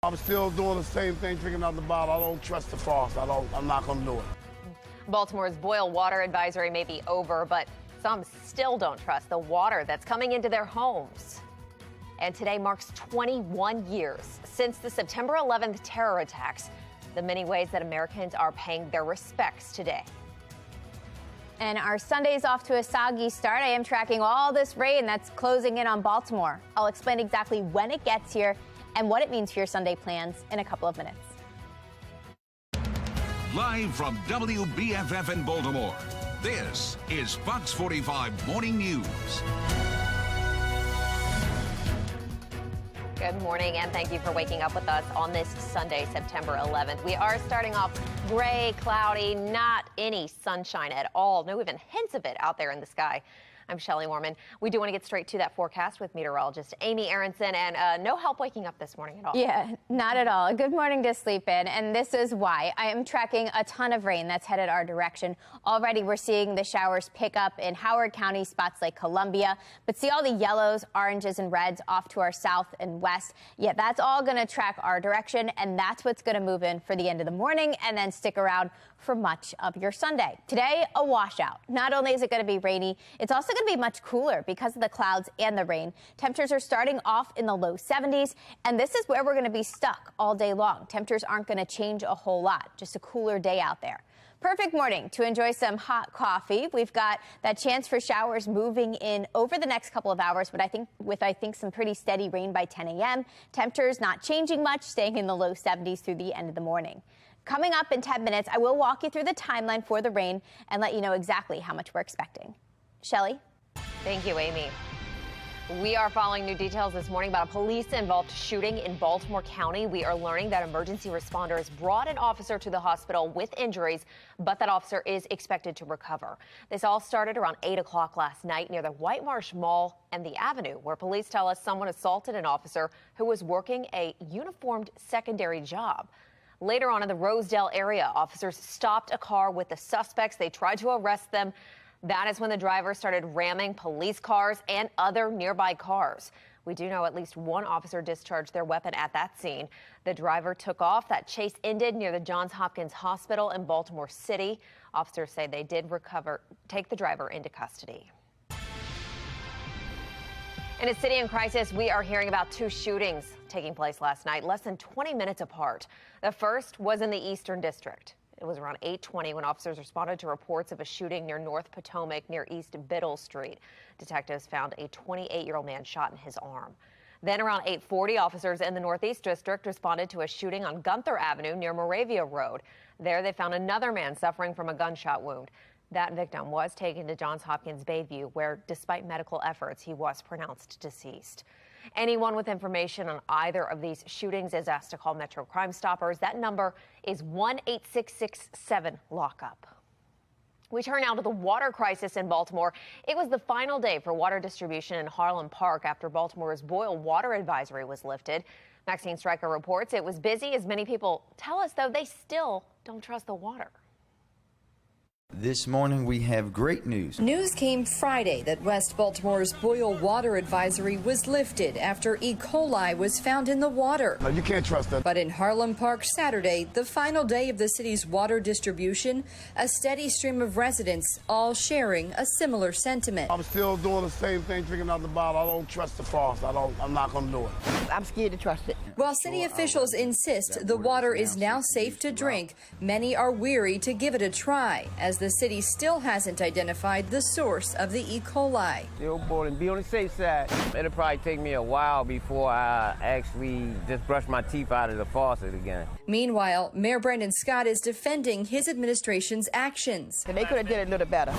I'm still doing the same thing, drinking out the bottle. I don't trust the frost. I'm not going to do it. Baltimore's boil water advisory may be over, but some still don't trust the water that's coming into their homes. And today marks 21 years since the September 11th terror attacks. The many ways that Americans are paying their respects today. And our Sunday's off to a soggy start. I am tracking all this rain that's closing in on Baltimore. I'll explain exactly when it gets here and what it means for your Sunday plans in a couple of minutes. Live from WBFF in Baltimore, this is Fox 45 Morning News. Good morning, and thank you for waking up with us on this Sunday, September 11th. We are starting off gray, cloudy, not any sunshine at all. No even hints of it out there in the sky. I'm Shelley Morman. We do want to get straight to that forecast with meteorologist Amy Aronson, and no help waking up this morning at all. Yeah, not at all. A good morning to sleep in, and this is why. I am tracking a ton of rain that's headed our direction. Already we're seeing the showers pick up in Howard County, spots like Columbia, but see all the yellows, oranges, and reds off to our south and west. Yeah, that's all going to track our direction, and that's what's going to move in for the end of the morning and then stick around for much of your Sunday. Today, a washout. Not only is it going to be rainy, it's also going to be much cooler because of the clouds and the rain. Temperatures are starting off in the low 70s, and this is where we're going to be stuck all day long. Temperatures aren't going to change a whole lot, just a cooler day out there. Perfect morning to enjoy some hot coffee. We've got that chance for showers moving in over the next couple of hours, but I think some pretty steady rain by 10 a.m. Temperatures not changing much, staying in the low 70s through the end of the morning. Coming up in 10 minutes, I will walk you through the timeline for the rain and let you know exactly how much we're expecting. Shelley? Thank you, Amy. We are following new details this morning about a police-involved shooting in Baltimore County. We are learning that emergency responders brought an officer to the hospital with injuries, but that officer is expected to recover. This all started around 8 o'clock last night near the White Marsh Mall and the Avenue, where police tell us someone assaulted an officer who was working a uniformed secondary job. Later on in the Rosedale area, officers stopped a car with the suspects. They tried to arrest them. That is when the driver started ramming police cars and other nearby cars. We do know at least one officer discharged their weapon at that scene. The driver took off. That chase ended near the Johns Hopkins Hospital in Baltimore City. Officers say they did take the driver into custody. In a city in crisis, we are hearing about two shootings taking place last night, less than 20 minutes apart. The first was in the Eastern District. It was around 8:20 when officers responded to reports of a shooting near North Potomac near East Biddle Street. Detectives found a 28-year-old man shot in his arm. Then around 8:40, officers in the Northeast District responded to a shooting on Gunther Avenue near Moravia Road. There they found another man suffering from a gunshot wound. That victim was taken to Johns Hopkins Bayview, where, despite medical efforts, he was pronounced deceased. Anyone with information on either of these shootings is asked to call Metro Crime Stoppers. That number is 1-866-7-LOCK-UP. We turn now to the water crisis in Baltimore. It was the final day for water distribution in Harlem Park after Baltimore's boil water advisory was lifted. Maxine Stryker reports it was busy, as many people tell us, though, they still don't trust the water. This morning we have great news. News came Friday that West Baltimore's boil water advisory was lifted after E. coli was found in the water. No, you can't trust that. But in Harlem Park Saturday, the final day of the city's water distribution, a steady stream of residents all sharing a similar sentiment. I'm still doing the same thing, drinking out the bottle. I don't trust the frost. I'm not going to do it. I'm scared to trust it. While city officials insist the water is now safe to drink, many are weary to give it a try, as the city still hasn't identified the source of the E. coli. Still boiling. Be on the safe side. It'll probably take me a while before I actually just brush my teeth out of the faucet again. Meanwhile, Mayor Brandon Scott is defending his administration's actions. They could have did it a little better.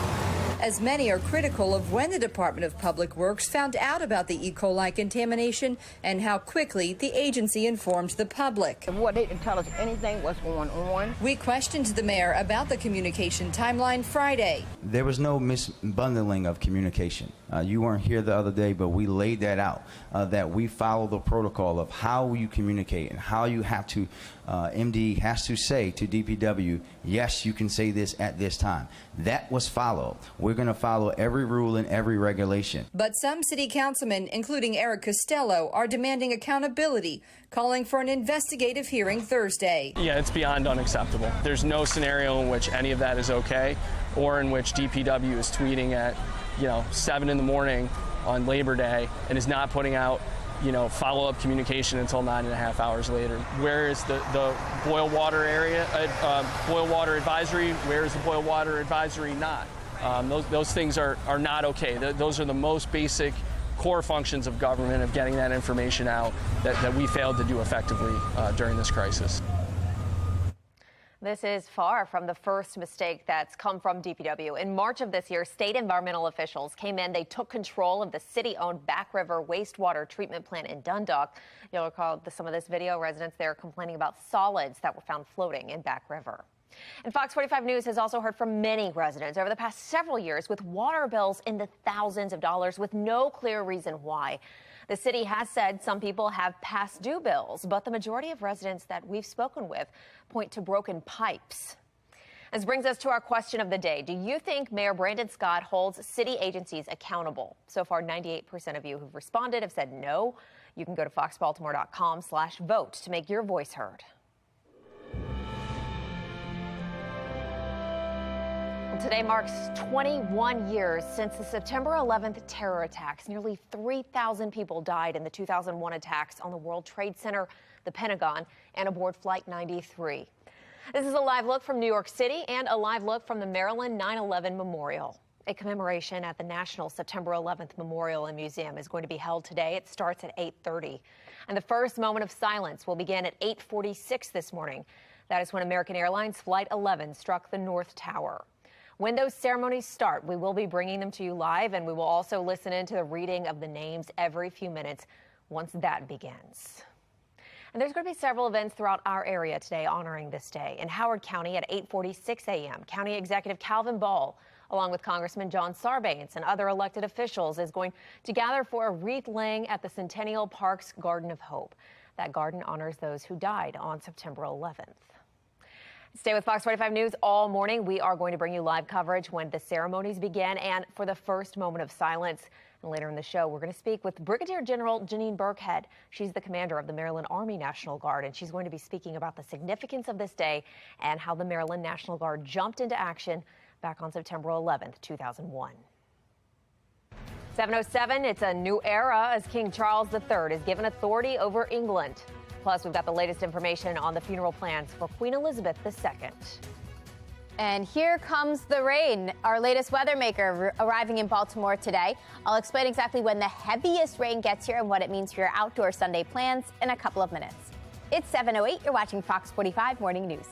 As many are critical of when the Department of Public Works found out about the E. coli contamination and how quickly the agency informed the public. What, they didn't tell us anything what's going on. We questioned the mayor about the communication timeline Friday. There was no misbundling of communication. You weren't here the other day, but we laid that out, that we follow the protocol of how you communicate and how you have to, MD has to say to DPW, yes, you can say this at this time. That was followed. we're going to follow every rule and every regulation. But some city councilmen, including Eric Costello, are demanding accountability, calling for an investigative hearing Thursday. Yeah, it's beyond unacceptable. There's no scenario in which any of that is okay, or in which DPW is tweeting at, 7 in the morning on Labor Day and is not putting out, follow-up communication until 9.5 hours later. Where is the boil water area, boil water advisory? Where is the boil water advisory not? Those things are not okay. Those are the most basic core functions of government, of getting that information out that we failed to do effectively during this crisis. This is far from the first mistake that's come from DPW. In March of this year, state environmental officials came in. They took control of the city-owned Back River wastewater treatment plant in Dundalk. You'll recall some of this video. Residents there complaining about solids that were found floating in Back River. And Fox 45 News has also heard from many residents over the past several years with water bills in the thousands of dollars with no clear reason why. The city has said some people have past due bills, but the majority of residents that we've spoken with point to broken pipes. This brings us to our question of the day. Do you think Mayor Brandon Scott holds city agencies accountable? So far, 98% of you who've responded have said no. You can go to foxbaltimore.com/vote to make your voice heard. Today marks 21 years since the September 11th terror attacks. Nearly 3,000 people died in the 2001 attacks on the World Trade Center, the Pentagon, and aboard Flight 93. This is a live look from New York City and a live look from the Maryland 9/11 Memorial. A commemoration at the National September 11th Memorial and Museum is going to be held today. It starts at 8:30. And the first moment of silence will begin at 8:46 this morning. That is when American Airlines Flight 11 struck the North Tower. When those ceremonies start, we will be bringing them to you live, and we will also listen in to the reading of the names every few minutes once that begins. And there's going to be several events throughout our area today honoring this day. In Howard County at 8:46 a.m., County Executive Calvin Ball, along with Congressman John Sarbanes and other elected officials, is going to gather for a wreath laying at the Centennial Park's Garden of Hope. That garden honors those who died on September 11th. Stay with Fox 45 News all morning. We are going to bring you live coverage when the ceremonies begin and for the first moment of silence. And later in the show, we're going to speak with Brigadier General Janine Burkhead. She's the commander of the Maryland Army National Guard, and she's going to be speaking about the significance of this day and how the Maryland National Guard jumped into action back on September 11th, 2001. 7:07, it's a new era as King Charles III is given authority over England. Plus, we've got the latest information on the funeral plans for Queen Elizabeth II. And here comes the rain. Our latest weather maker arriving in Baltimore today. I'll explain exactly when the heaviest rain gets here and what it means for your outdoor Sunday plans in a couple of minutes. It's 7:08. You're watching Fox 45 Morning News.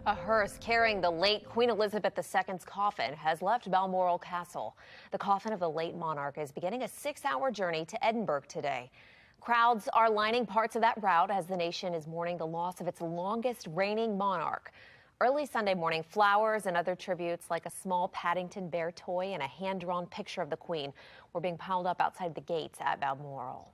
A hearse carrying the late Queen Elizabeth II's coffin has left Balmoral Castle. The coffin of the late monarch is beginning a 6-hour journey to Edinburgh today. Crowds are lining parts of that route as the nation is mourning the loss of its longest reigning monarch. Early Sunday morning, flowers and other tributes like a small Paddington bear toy and a hand-drawn picture of the Queen were being piled up outside the gates at Balmoral.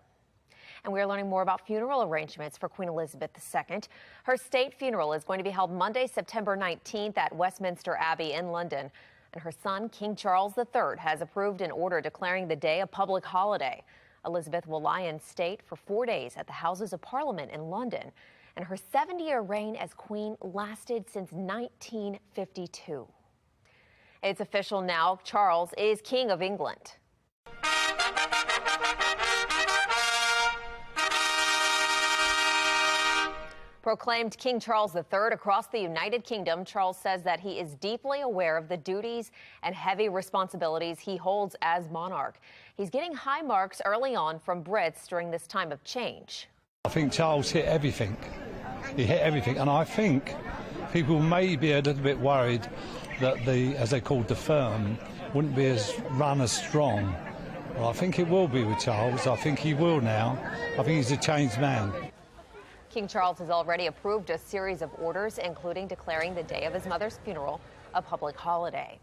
And we are learning more about funeral arrangements for Queen Elizabeth II. Her state funeral is going to be held Monday, September 19th at Westminster Abbey in London. And her son, King Charles III, has approved an order declaring the day a public holiday. Elizabeth will lie in state for 4 days at the Houses of Parliament in London. And her 70-year reign as queen lasted since 1952. It's official now. Charles is King of England. Proclaimed King Charles III across the United Kingdom, Charles says that he is deeply aware of the duties and heavy responsibilities he holds as monarch. He's getting high marks early on from Brits during this time of change. I think Charles hit everything. He hit everything, and I think people may be a little bit worried that as they called the firm, wouldn't be run as strong. Well, I think it will be with Charles. I think he will now. I think he's a changed man. King Charles has already approved a series of orders, including declaring the day of his mother's funeral a public holiday.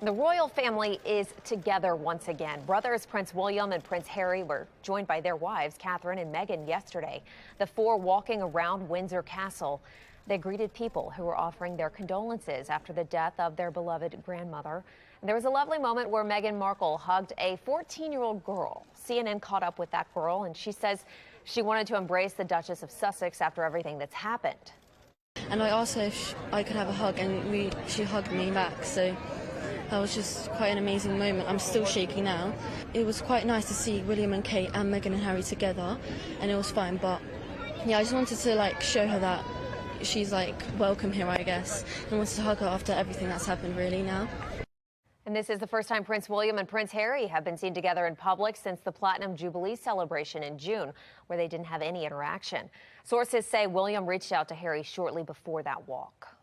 The royal family is together once again. Brothers Prince William and Prince Harry were joined by their wives, Catherine and Meghan, yesterday. The four walking around Windsor Castle. They greeted people who were offering their condolences after the death of their beloved grandmother. And there was a lovely moment where Meghan Markle hugged a 14-year-old girl. CNN caught up with that girl, and she says she wanted to embrace the Duchess of Sussex after everything that's happened. And I asked her if I could have a hug, and she hugged me back. So that was just quite an amazing moment. I'm still shaking now. It was quite nice to see William and Kate and Meghan and Harry together, and it was fine. But yeah, I just wanted to show her that she's welcome here, I guess, and wanted to hug her after everything that's happened really now. And this is the first time Prince William and Prince Harry have been seen together in public since the Platinum Jubilee celebration in June, where they didn't have any interaction. Sources say William reached out to Harry shortly before that walk.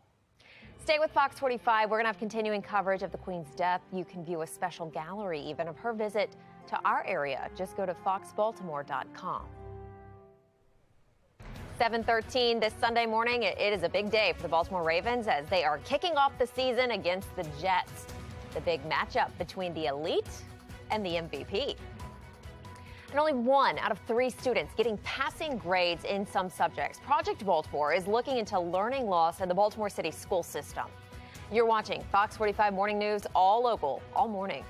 Stay with Fox 45. We're going to have continuing coverage of the Queen's death. You can view a special gallery even of her visit to our area. Just go to foxbaltimore.com. 7:13 this Sunday morning. It is a big day for the Baltimore Ravens as they are kicking off the season against the Jets. The big matchup between the elite and the MVP. And only 1 out of 3 students getting passing grades in some subjects. Project Baltimore is looking into learning loss in the Baltimore City school system. You're watching Fox 45 Morning News, all local, all morning.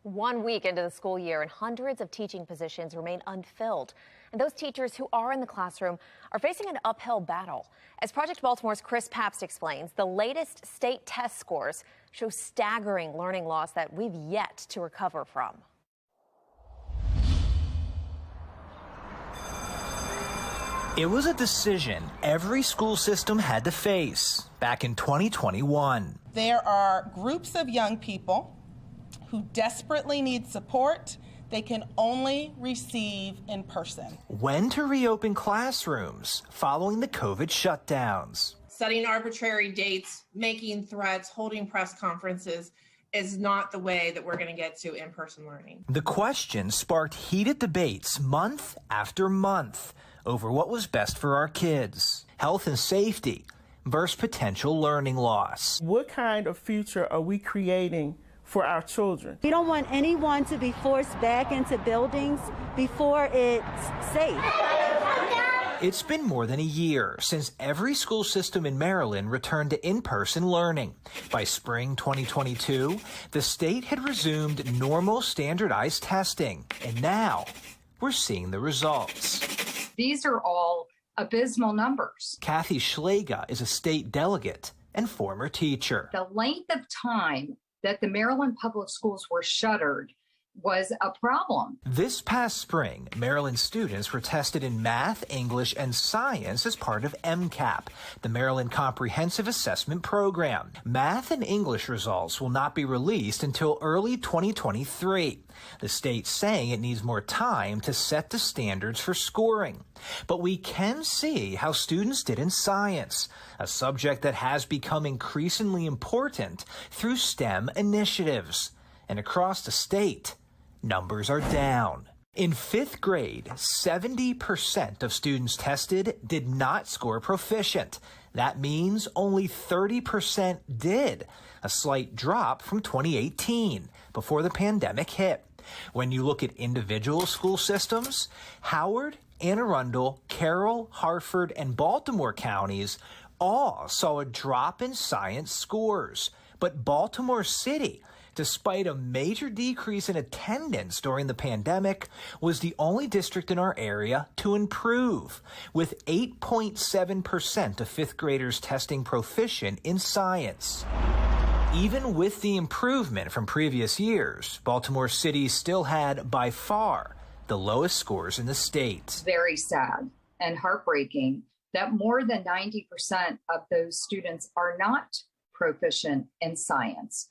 1 week into the school year, and hundreds of teaching positions remain unfilled. And those teachers who are in the classroom are facing an uphill battle. As Project Baltimore's Chris Pabst explains, the latest state test scores show staggering learning loss that we've yet to recover from. It was a decision every school system had to face back in 2021. There are groups of young people who desperately need support they can only receive in person. When to reopen classrooms following the COVID shutdowns. Setting arbitrary dates, making threats, holding press conferences is not the way that we're going to get to in-person learning. The question sparked heated debates month after month over what was best for our kids. Health and safety versus potential learning loss. What kind of future are we creating for our children? We don't want anyone to be forced back into buildings before it's safe. It's been more than a year since every school system in Maryland returned to in-person learning. By spring 2022, the state had resumed normal standardized testing, and now we're seeing the results. These are all abysmal numbers. Kathy Schlega is a state delegate and former teacher. The length of time that the Maryland public schools were shuttered was a problem. This past spring, Maryland students were tested in math, English, and science as part of MCAP, the Maryland Comprehensive Assessment Program. Math and English results will not be released until early 2023. The state's saying it needs more time to set the standards for scoring. But we can see how students did in science, a subject that has become increasingly important through STEM initiatives. And across the state, numbers are down. In 5th grade, 70% of students tested did not score proficient. That means only 30% did, a slight drop from 2018, before the pandemic hit. When you look at individual school systems, Howard, Anne Arundel, Carroll, Harford, and Baltimore counties all saw a drop in science scores. But Baltimore City, despite a major decrease in attendance during the pandemic, was the only district in our area to improve, with 8.7% of 5th graders testing proficient in science. Even with the improvement from previous years, Baltimore City still had, by far, the lowest scores in the state. Very sad and heartbreaking that more than 90% of those students are not proficient in science.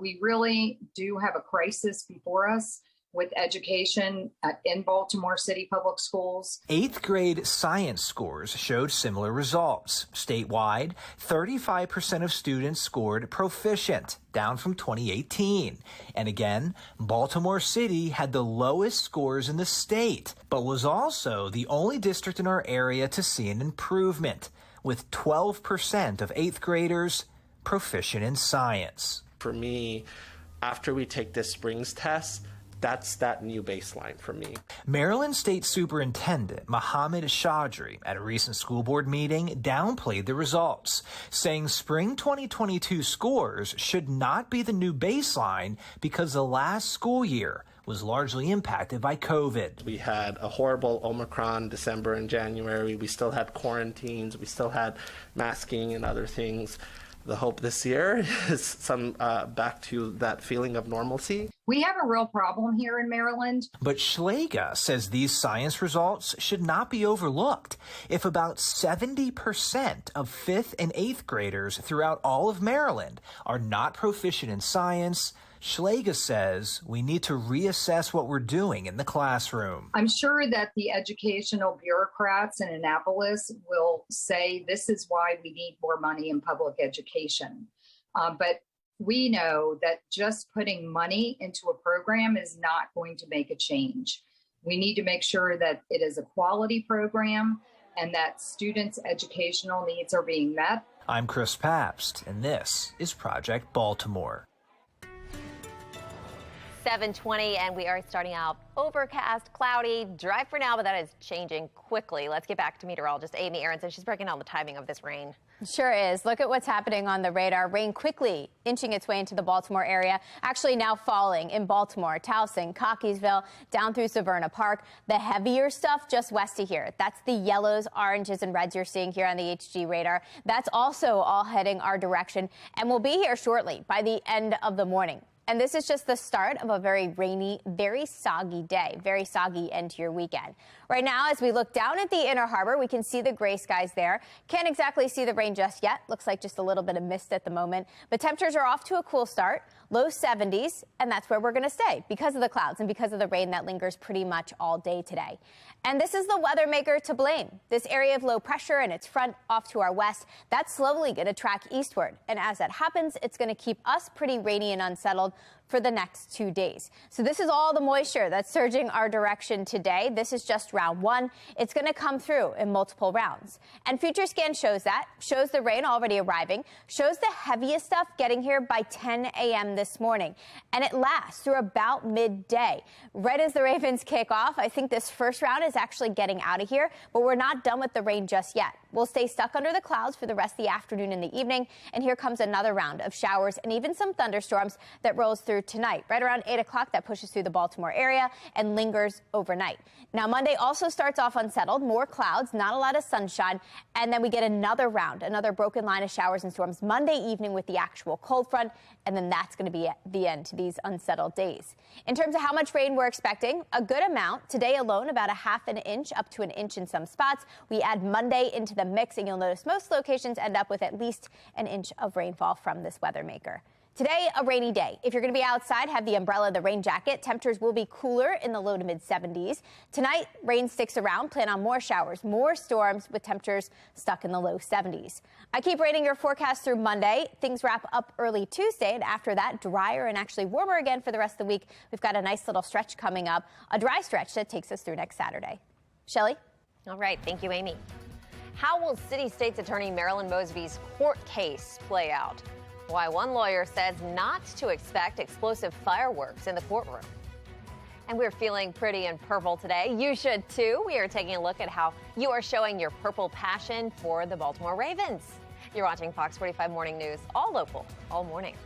We really do have a crisis before us with education in Baltimore City Public Schools. 8th grade science scores showed similar results. Statewide, 35% of students scored proficient, down from 2018. And again, Baltimore City had the lowest scores in the state, but was also the only district in our area to see an improvement, with 12% of 8th graders proficient in science. For me, after we take this spring's test, that's that new baseline for me. Maryland State Superintendent Mohammed Chaudhry at a recent school board meeting downplayed the results, saying spring 2022 scores should not be the new baseline because the last school year was largely impacted by COVID. We had a horrible Omicron December and January. We still had quarantines. We still had masking and other things. The hope this year is some back to that feeling of normalcy. We have a real problem here in Maryland. But Schlega says these science results should not be overlooked. If about 70% of 5th and 8th graders throughout all of Maryland are not proficient in science, Schlega says we need to reassess what we're doing in the classroom. I'm sure that the educational bureaucrats in Annapolis will say this is why we need more money in public education. But we know that just putting money into a program is not going to make a change. We need to make sure that it is a quality program and that students' educational needs are being met. I'm Chris Pabst, and this is Project Baltimore. 7:20, and we are starting out overcast, cloudy, dry for now, but that is changing quickly. Let's get back to meteorologist Amy Aronson. She's breaking down the timing of this rain. Sure is. Look at what's happening on the radar. Rain quickly inching its way into the Baltimore area. Actually now falling in Baltimore, Towson, Cockeysville, down through Severna Park. The heavier stuff just west of here. That's the yellows, oranges, and reds you're seeing here on the HG radar. That's also all heading our direction and will be here shortly by the end of the morning. And this is just the start of a very rainy, very soggy day, very soggy end to your weekend. Right now, as we look down at the Inner Harbor, we can see the gray skies there. Can't exactly see the rain just yet. Looks like just a little bit of mist at the moment. But temperatures are off to a cool start, low 70s, and that's where we're going to stay because of the clouds and because of the rain that lingers pretty much all day today. And this is the weather maker to blame. This area of low pressure and its front off to our west, that's slowly going to track eastward. And as that happens, it's going to keep us pretty rainy and unsettled for the next 2 days. So this is all the moisture that's surging our direction today. This is just round one. It's going to come through in multiple rounds. And Future Scan shows that, shows the rain already arriving, shows the heaviest stuff getting here by 10 a.m. this morning. And it lasts through about midday. Right as the Ravens kick off, I think this first round is actually getting out of here, but we're not done with the rain just yet. We'll stay stuck under the clouds for the rest of the afternoon and the evening. And here comes another round of showers and even some thunderstorms that rolls through tonight. Right around 8 o'clock, that pushes through the Baltimore area and lingers overnight. Now, Monday also starts off unsettled, more clouds, not a lot of sunshine. And then we get another round, another broken line of showers and storms Monday evening with the actual cold front. And then that's going to be the end to these unsettled days. In terms of how much rain we're expecting, a good amount. Today alone, about a half an inch up to an inch in some spots. We add Monday into the mix, and you'll notice most locations end up with at least an inch of rainfall from this weather maker. Today, a rainy day. If you're going to be outside, have the umbrella, the rain jacket. Temperatures will be cooler in the low to mid 70s. Tonight, rain sticks around. Plan on more showers, more storms with temperatures stuck in the low 70s. I keep rating your forecast through Monday. Things wrap up early Tuesday, and after that, drier and actually warmer again for the rest of the week. We've got a nice little stretch coming up, a dry stretch that takes us through next Saturday. Shelley? All right. Thank you, Amy. How will City State's Attorney Marilyn Mosby's court case play out? Why one lawyer says not to expect explosive fireworks in the courtroom. And we're feeling pretty and purple today. You should too. We are taking a look at how you are showing your purple passion for the Baltimore Ravens. You're watching Fox 45 Morning News, all local, all morning.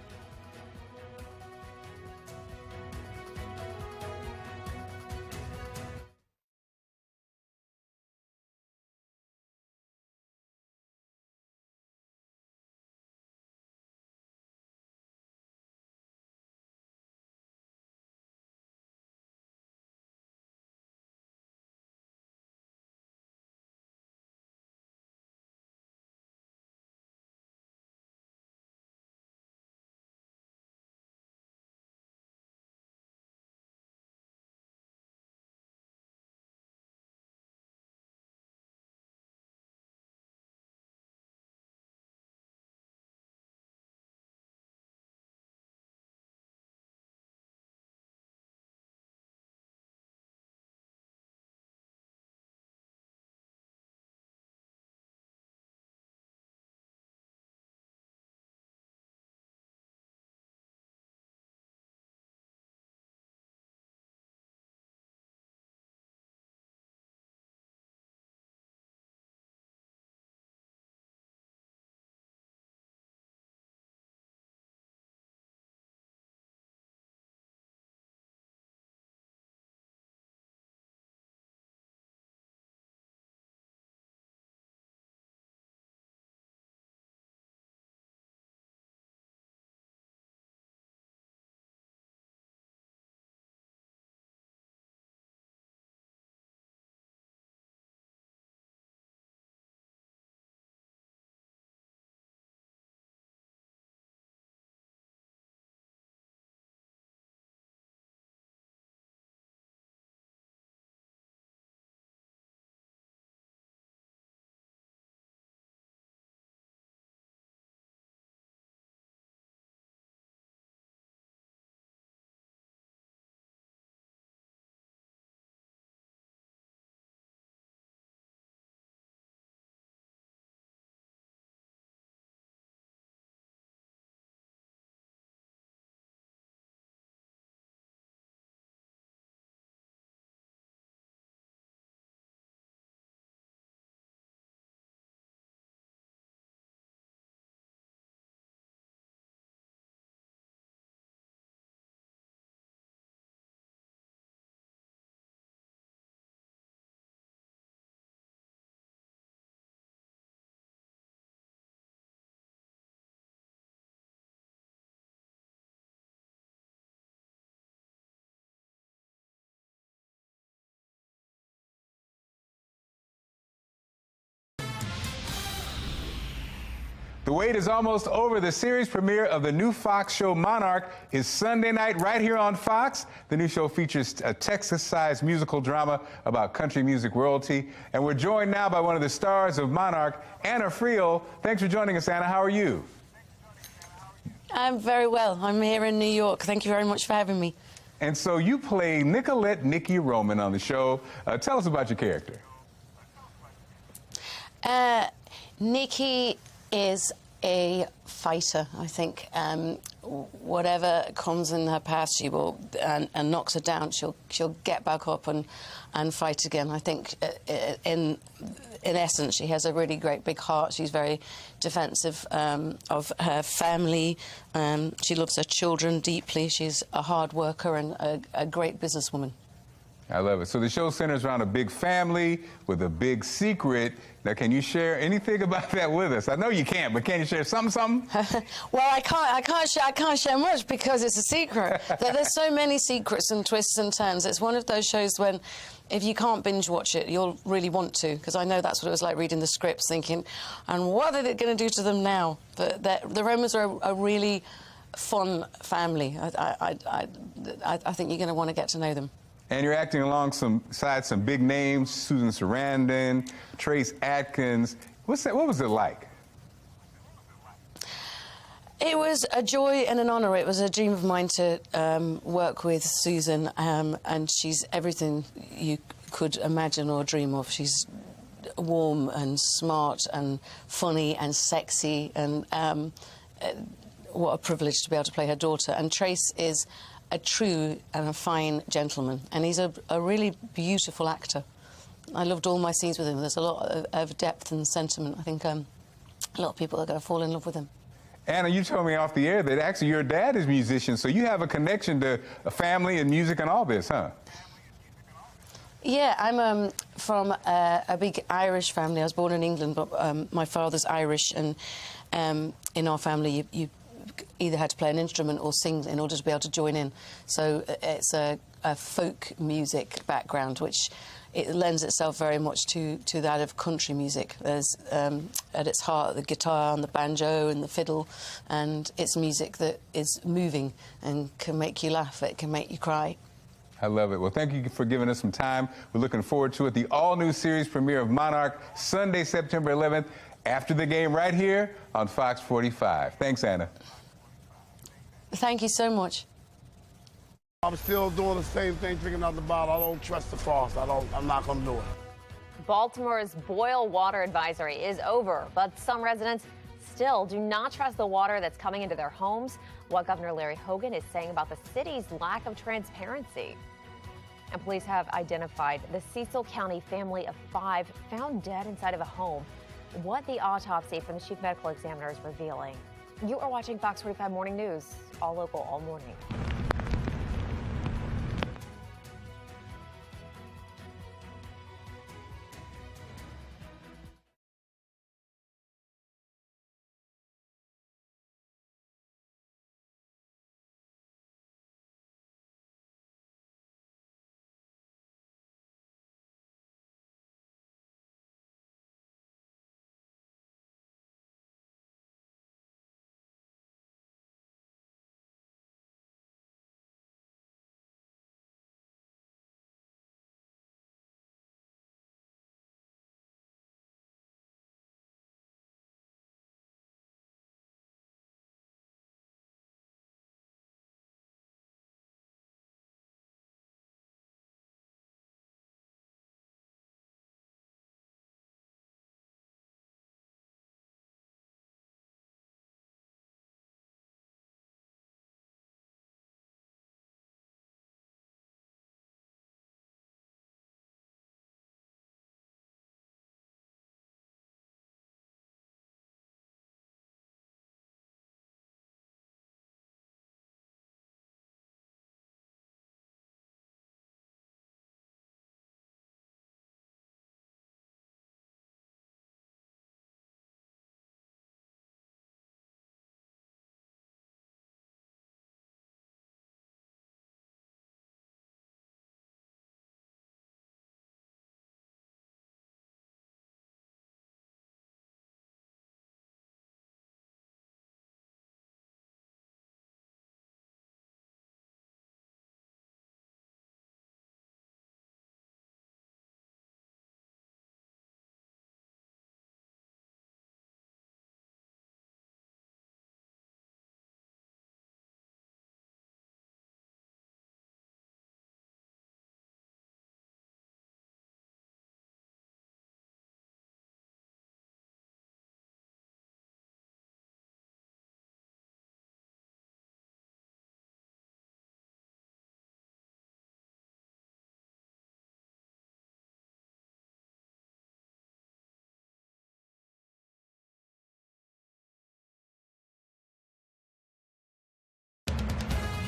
The wait is almost over. The series premiere of the new Fox show Monarch is Sunday night right here on Fox. The new show features a Texas-sized musical drama about country music royalty. And we're joined now by one of the stars of Monarch, Anna Friel. Thanks for joining us, Anna. How are you? I'm very well. I'm here in New York. Thank you very much for having me. And so you play Nicolette Nikki Roman on the show. Tell us about your character. Nikki is a fighter, I think. Whatever comes in her path, she will and knocks her down. She'll get back up and fight again. I think in essence, she has a really great big heart. She's very defensive of her family. She loves her children deeply. She's a hard worker and a great businesswoman. I love it. So the show centers around a big family with a big secret. Now, can you share anything about that with us? I know you can't, but can you share something? Well, I can't share much because it's a secret. There's so many secrets and twists and turns. It's one of those shows when, if you can't binge watch it, you'll really want to, because I know that's what it was like reading the scripts, thinking, and what are they going to do to them now? But the Romans are a really fun family. I think you're going to want to get to know them. And you're acting alongside some big names: Susan Sarandon, Trace Adkins. What was it like? It was a joy and an honour. It was a dream of mine to work with Susan, and she's everything you could imagine or dream of. She's warm and smart and funny and sexy, and what a privilege to be able to play her daughter. And Trace is a true and a fine gentleman, and he's a really beautiful actor. I loved all my scenes with him. There's a lot of depth and sentiment. I think a lot of people are going to fall in love with him. Anna, you told me off the air that actually your dad is a musician, so you have a connection to a family and music and all this, huh? Yeah, I'm from a big Irish family. I was born in England, but my father's Irish, and in our family you either had to play an instrument or sing in order to be able to join in. So it's a folk music background, which it lends itself very much to that of country music. There's at its heart the guitar and the banjo and the fiddle, and it's music that is moving and can make you laugh, it can make you cry. I love it. Well, thank you for giving us some time. We're looking forward to it. The all-new series premiere of Monarch, Sunday, September 11th, after the game right here on Fox 45. Thanks, Anna. Thank you so much. I'm still doing the same thing, drinking out the bottle. I don't trust the frost. I'm not going to do it. Baltimore's boil water advisory is over, but some residents still do not trust the water that's coming into their homes. What Governor Larry Hogan is saying about the city's lack of transparency. And police have identified the Cecil County family of 5 found dead inside of a home. What the autopsy from the chief medical examiner is revealing. You are watching Fox 45 Morning News, all local, all morning.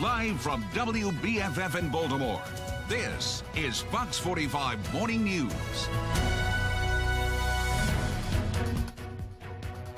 Live from WBFF in Baltimore, this is Fox 45 Morning News.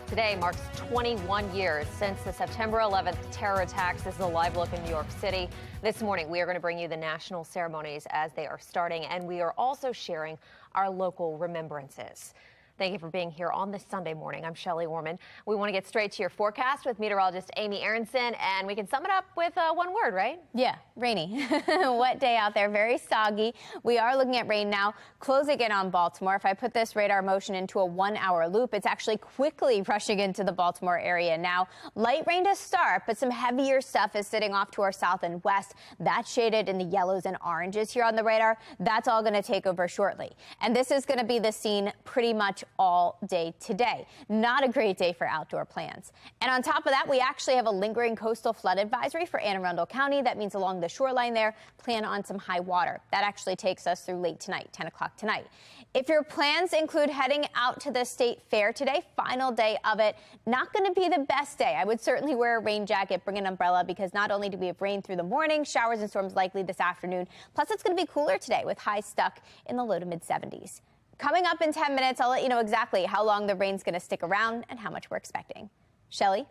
Today marks 21 years since the September 11th terror attacks. This is a live look in New York City. This morning, we are going to bring you the national ceremonies as they are starting, and we are also sharing our local remembrances. Thank you for being here on this Sunday morning. I'm Shelley Orman. We want to get straight to your forecast with meteorologist Amy Aronson, and we can sum it up with one word, right? Yeah, rainy. Wet day out there, very soggy. We are looking at rain now, closing in on Baltimore. If I put this radar motion into a 1-hour loop, it's actually quickly rushing into the Baltimore area now. Light rain to start, but some heavier stuff is sitting off to our south and west. That's shaded in the yellows and oranges here on the radar. That's all going to take over shortly. And this is going to be the scene pretty much all day today. Not a great day for outdoor plans. And on top of that, we actually have a lingering coastal flood advisory for Anne Arundel County. That means along the shoreline there, plan on some high water. That actually takes us through late tonight, 10 o'clock tonight. If your plans include heading out to the state fair today, final day of it, not going to be the best day. I would certainly wear a rain jacket, bring an umbrella, because not only do we have rain through the morning, showers and storms likely this afternoon, plus it's going to be cooler today with highs stuck in the low to mid 70s. Coming up in 10 minutes, I'll let you know exactly how long the rain's going to stick around and how much we're expecting. Shelley?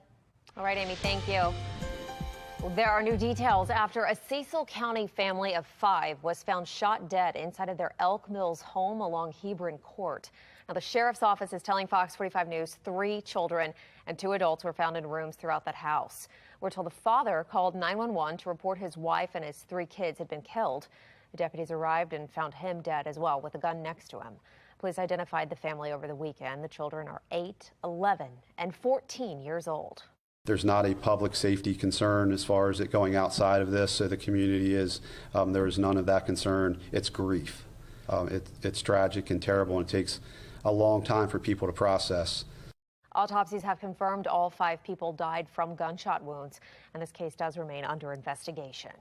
All right, Amy, thank you. Well, there are new details after a Cecil County family of 5 was found shot dead inside of their Elk Mills home along Hebron Court. Now, the sheriff's office is telling Fox 45 News 3 children and 2 adults were found in rooms throughout that house. We're told the father called 911 to report his wife and his 3 kids had been killed. The deputies arrived and found him dead as well with a gun next to him. Police identified the family over the weekend. The children are 8, 11, and 14 years old. There's not a public safety concern as far as it going outside of this, so the community is, there is none of that concern. It's grief. It's tragic and terrible, and it takes a long time for people to process. Autopsies have confirmed all 5 people died from gunshot wounds, and this case does remain under investigation.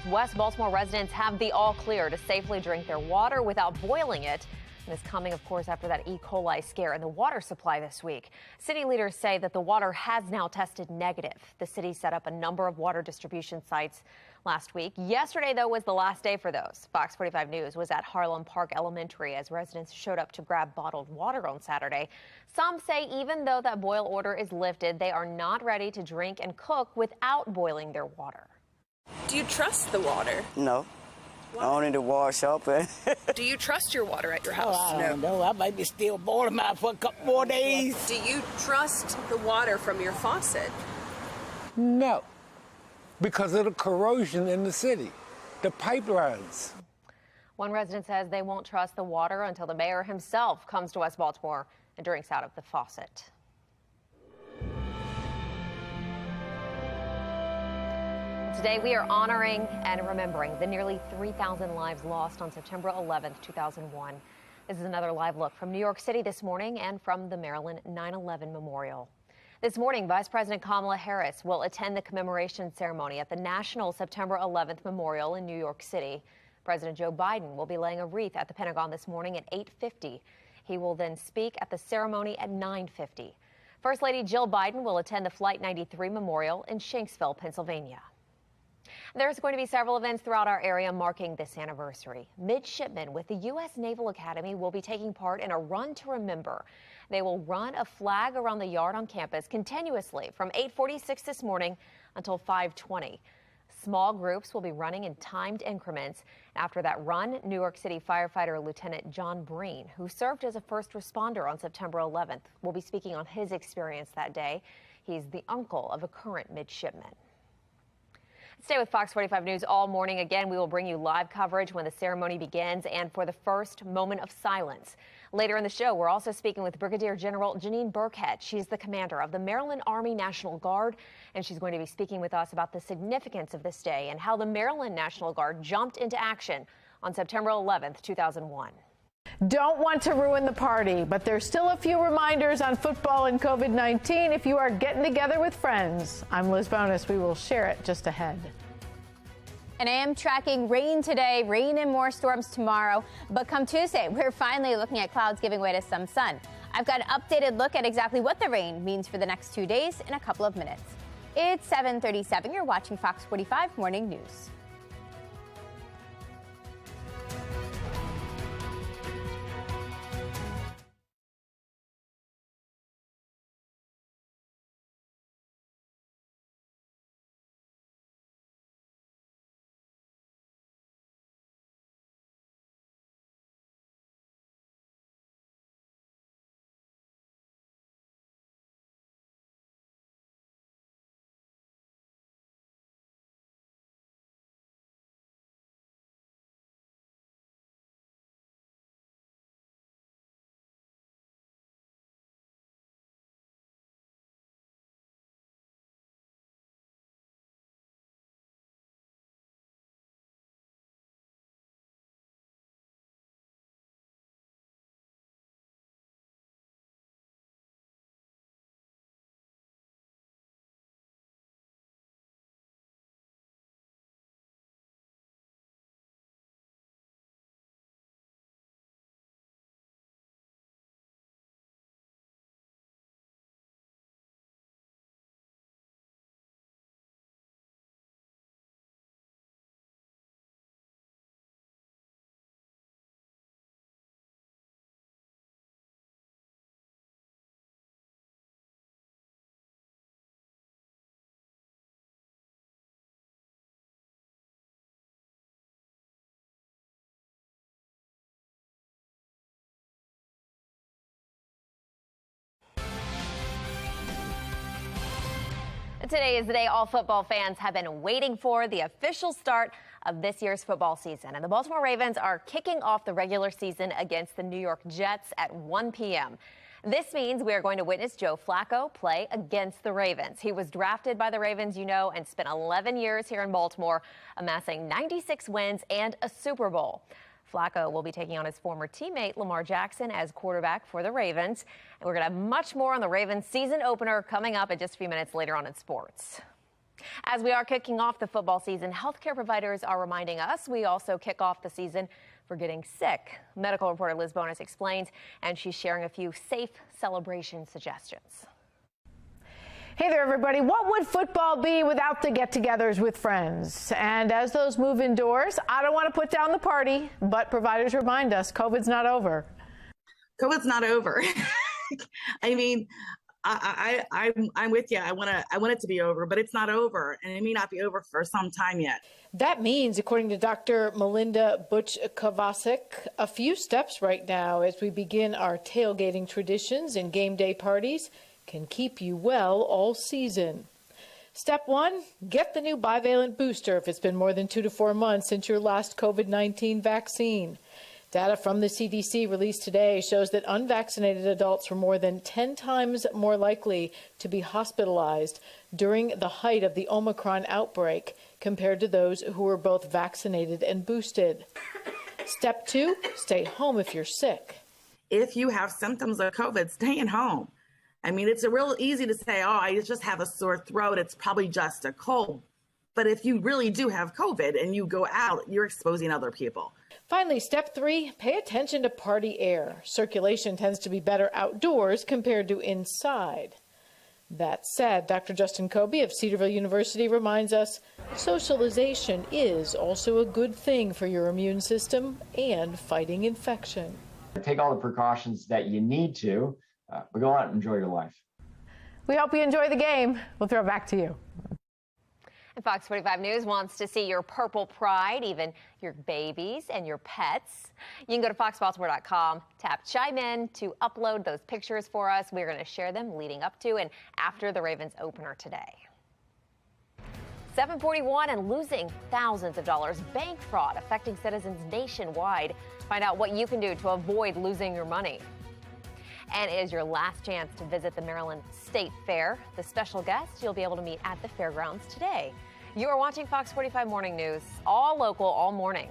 West Baltimore residents have the all clear to safely drink their water without boiling it. And this coming, of course, after that E. coli scare in the water supply this week. City leaders say that the water has now tested negative. The city set up a number of water distribution sites last week. Yesterday, though, was the last day for those. Fox 45 News was at Harlem Park Elementary as residents showed up to grab bottled water on Saturday. Some say even though that boil order is lifted, they are not ready to drink and cook without boiling their water. Do you trust the water? No. Why? Only to wash up. Do you trust your water at your house? Oh, I don't know. I might be still boiling mine for a couple more days. Do you trust the water from your faucet? No, because of the corrosion in the city, the pipelines. One resident says they won't trust the water until the mayor himself comes to West Baltimore and drinks out of the faucet. Today, we are honoring and remembering the nearly 3,000 lives lost on September 11th, 2001. This is another live look from New York City this morning and from the Maryland 9/11 Memorial. This morning, Vice President Kamala Harris will attend the commemoration ceremony at the National September 11th Memorial in New York City. President Joe Biden will be laying a wreath at the Pentagon this morning at 8:50. He will then speak at the ceremony at 9:50. First Lady Jill Biden will attend the Flight 93 Memorial in Shanksville, Pennsylvania. There's going to be several events throughout our area marking this anniversary. Midshipmen with the U.S. Naval Academy will be taking part in a run to remember. They will run a flag around the yard on campus continuously from 8:46 this morning until 5:20. Small groups will be running in timed increments. After that run, New York City firefighter Lieutenant John Breen, who served as a first responder on September 11th, will be speaking on his experience that day. He's the uncle of a current midshipman. Stay with Fox 45 News all morning. Again, we will bring you live coverage when the ceremony begins and for the first moment of silence. Later in the show, we're also speaking with Brigadier General Janine Burkhead. She's the commander of the Maryland Army National Guard, and she's going to be speaking with us about the significance of this day and how the Maryland National Guard jumped into action on September 11th, 2001. Don't want to ruin the party, but there's still a few reminders on football and COVID-19 if you are getting together with friends. I'm Liz Bonus. We will share it just ahead. And I am tracking rain today, rain and more storms tomorrow. But come Tuesday, we're finally looking at clouds giving way to some sun. I've got an updated look at exactly what the rain means for the next 2 days in a couple of minutes. It's 7:37. You're watching Fox 45 Morning News. Today is the day all football fans have been waiting for, the official start of this year's football season. And the Baltimore Ravens are kicking off the regular season against the New York Jets at 1 p.m. This means we are going to witness Joe Flacco play against the Ravens. He was drafted by the Ravens, you know, and spent 11 years here in Baltimore, amassing 96 wins and a Super Bowl. Flacco will be taking on his former teammate Lamar Jackson as quarterback for the Ravens. And we're going to have much more on the Ravens season opener coming up in just a few minutes later on in sports. As we are kicking off the football season, healthcare providers are reminding us we also kick off the season for getting sick. Medical reporter Liz Bonas explains, and she's sharing a few safe celebration suggestions. Hey there, everybody. What would football be without the get-togethers with friends? And as those move indoors, I don't want to put down the party, but providers remind us COVID's not over. COVID's not over. I mean, I'm with you. I want it to be over, but it's not over, and it may not be over for some time yet. That means, according to Dr. Melinda Butch-Kovacic, a few steps right now as we begin our tailgating traditions and game day parties can keep you well all season. Step 1, get the new bivalent booster if it's been more than 2 to 4 months since your last COVID-19 vaccine. Data from the CDC released today shows that unvaccinated adults were more than 10 times more likely to be hospitalized during the height of the Omicron outbreak compared to those who were both vaccinated and boosted. Step 2, stay home if you're sick. If you have symptoms of COVID, stay at home. I mean, it's real easy to say, oh, I just have a sore throat. It's probably just a cold. But if you really do have COVID and you go out, you're exposing other people. Finally, step 3, pay attention to party air. Circulation tends to be better outdoors compared to inside. That said, Dr. Justin Kobe of Cedarville University reminds us socialization is also a good thing for your immune system and fighting infection. Take all the precautions that you need to, but go out and enjoy your life. We hope you enjoy the game. We'll throw it back to you. And Fox 45 News wants to see your purple pride, even your babies and your pets. You can go to foxbaltimore.com, tap Chime In to upload those pictures for us. We're going to share them leading up to and after the Ravens opener today. 741 and losing thousands of dollars. Bank fraud affecting citizens nationwide. Find out what you can do to avoid losing your money. And it is your last chance to visit the Maryland State Fair. The special guest you'll be able to meet at the fairgrounds today. You are watching Fox 45 Morning News, all local, all morning.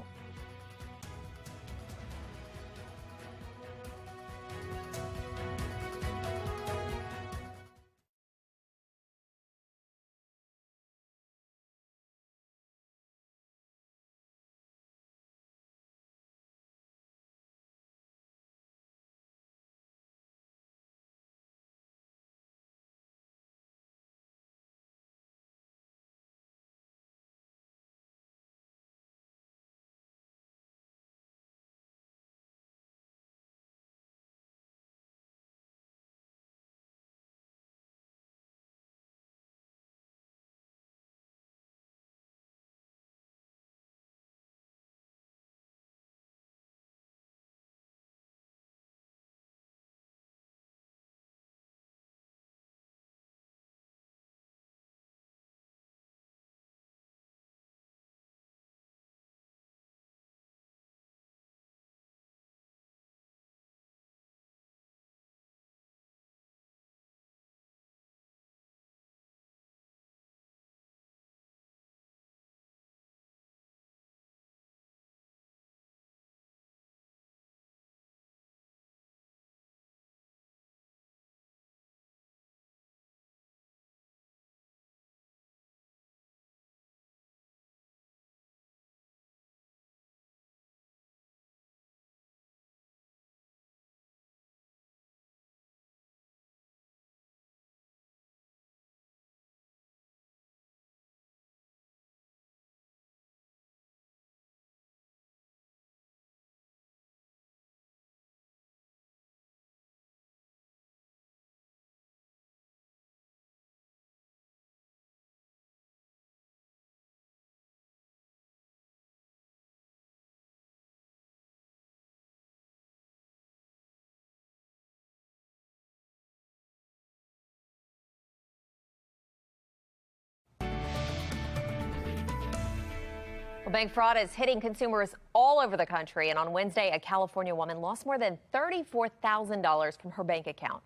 Well, bank fraud is hitting consumers all over the country. And on Wednesday, a California woman lost more than $34,000 from her bank account.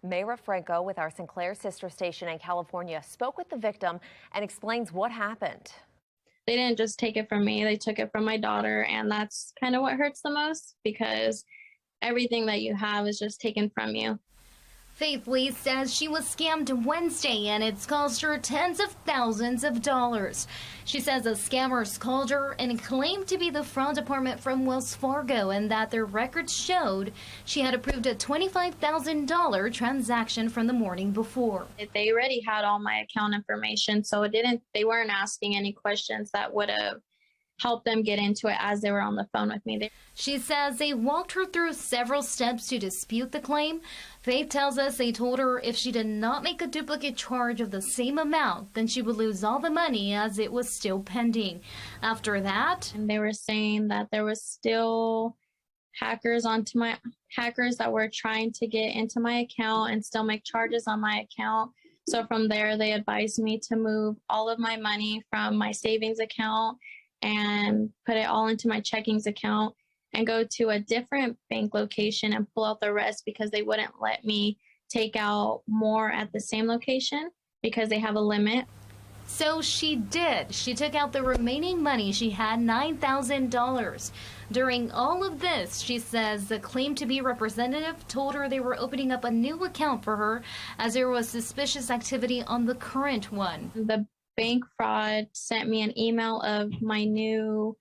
Mayra Franco with our Sinclair sister station in California spoke with the victim and explains what happened. They didn't just take it from me, they took it from my daughter. And that's kind of what hurts the most, because everything that you have is just taken from you. Faith Lee says she was scammed Wednesday and it's cost her tens of thousands of dollars. She says the scammers called her and claimed to be the fraud department from Wells Fargo and that their records showed she had approved a $25,000 transaction from the morning before. They already had all my account information, so they weren't asking any questions that would have help them get into it as they were on the phone with me. She says they walked her through several steps to dispute the claim. Faith tells us they told her if she did not make a duplicate charge of the same amount, then she would lose all the money as it was still pending. After that, and they were saying that there was still hackers that were trying to get into my account and still make charges on my account. So from there, they advised me to move all of my money from my savings account and put it all into my checkings account and go to a different bank location and pull out the rest, because they wouldn't let me take out more at the same location because they have a limit. So she did. She took out the remaining money. She had $9,000. During all of this, she says the claim to be representative told her they were opening up a new account for her as there was suspicious activity on the current one. The bank fraud sent me an email of my new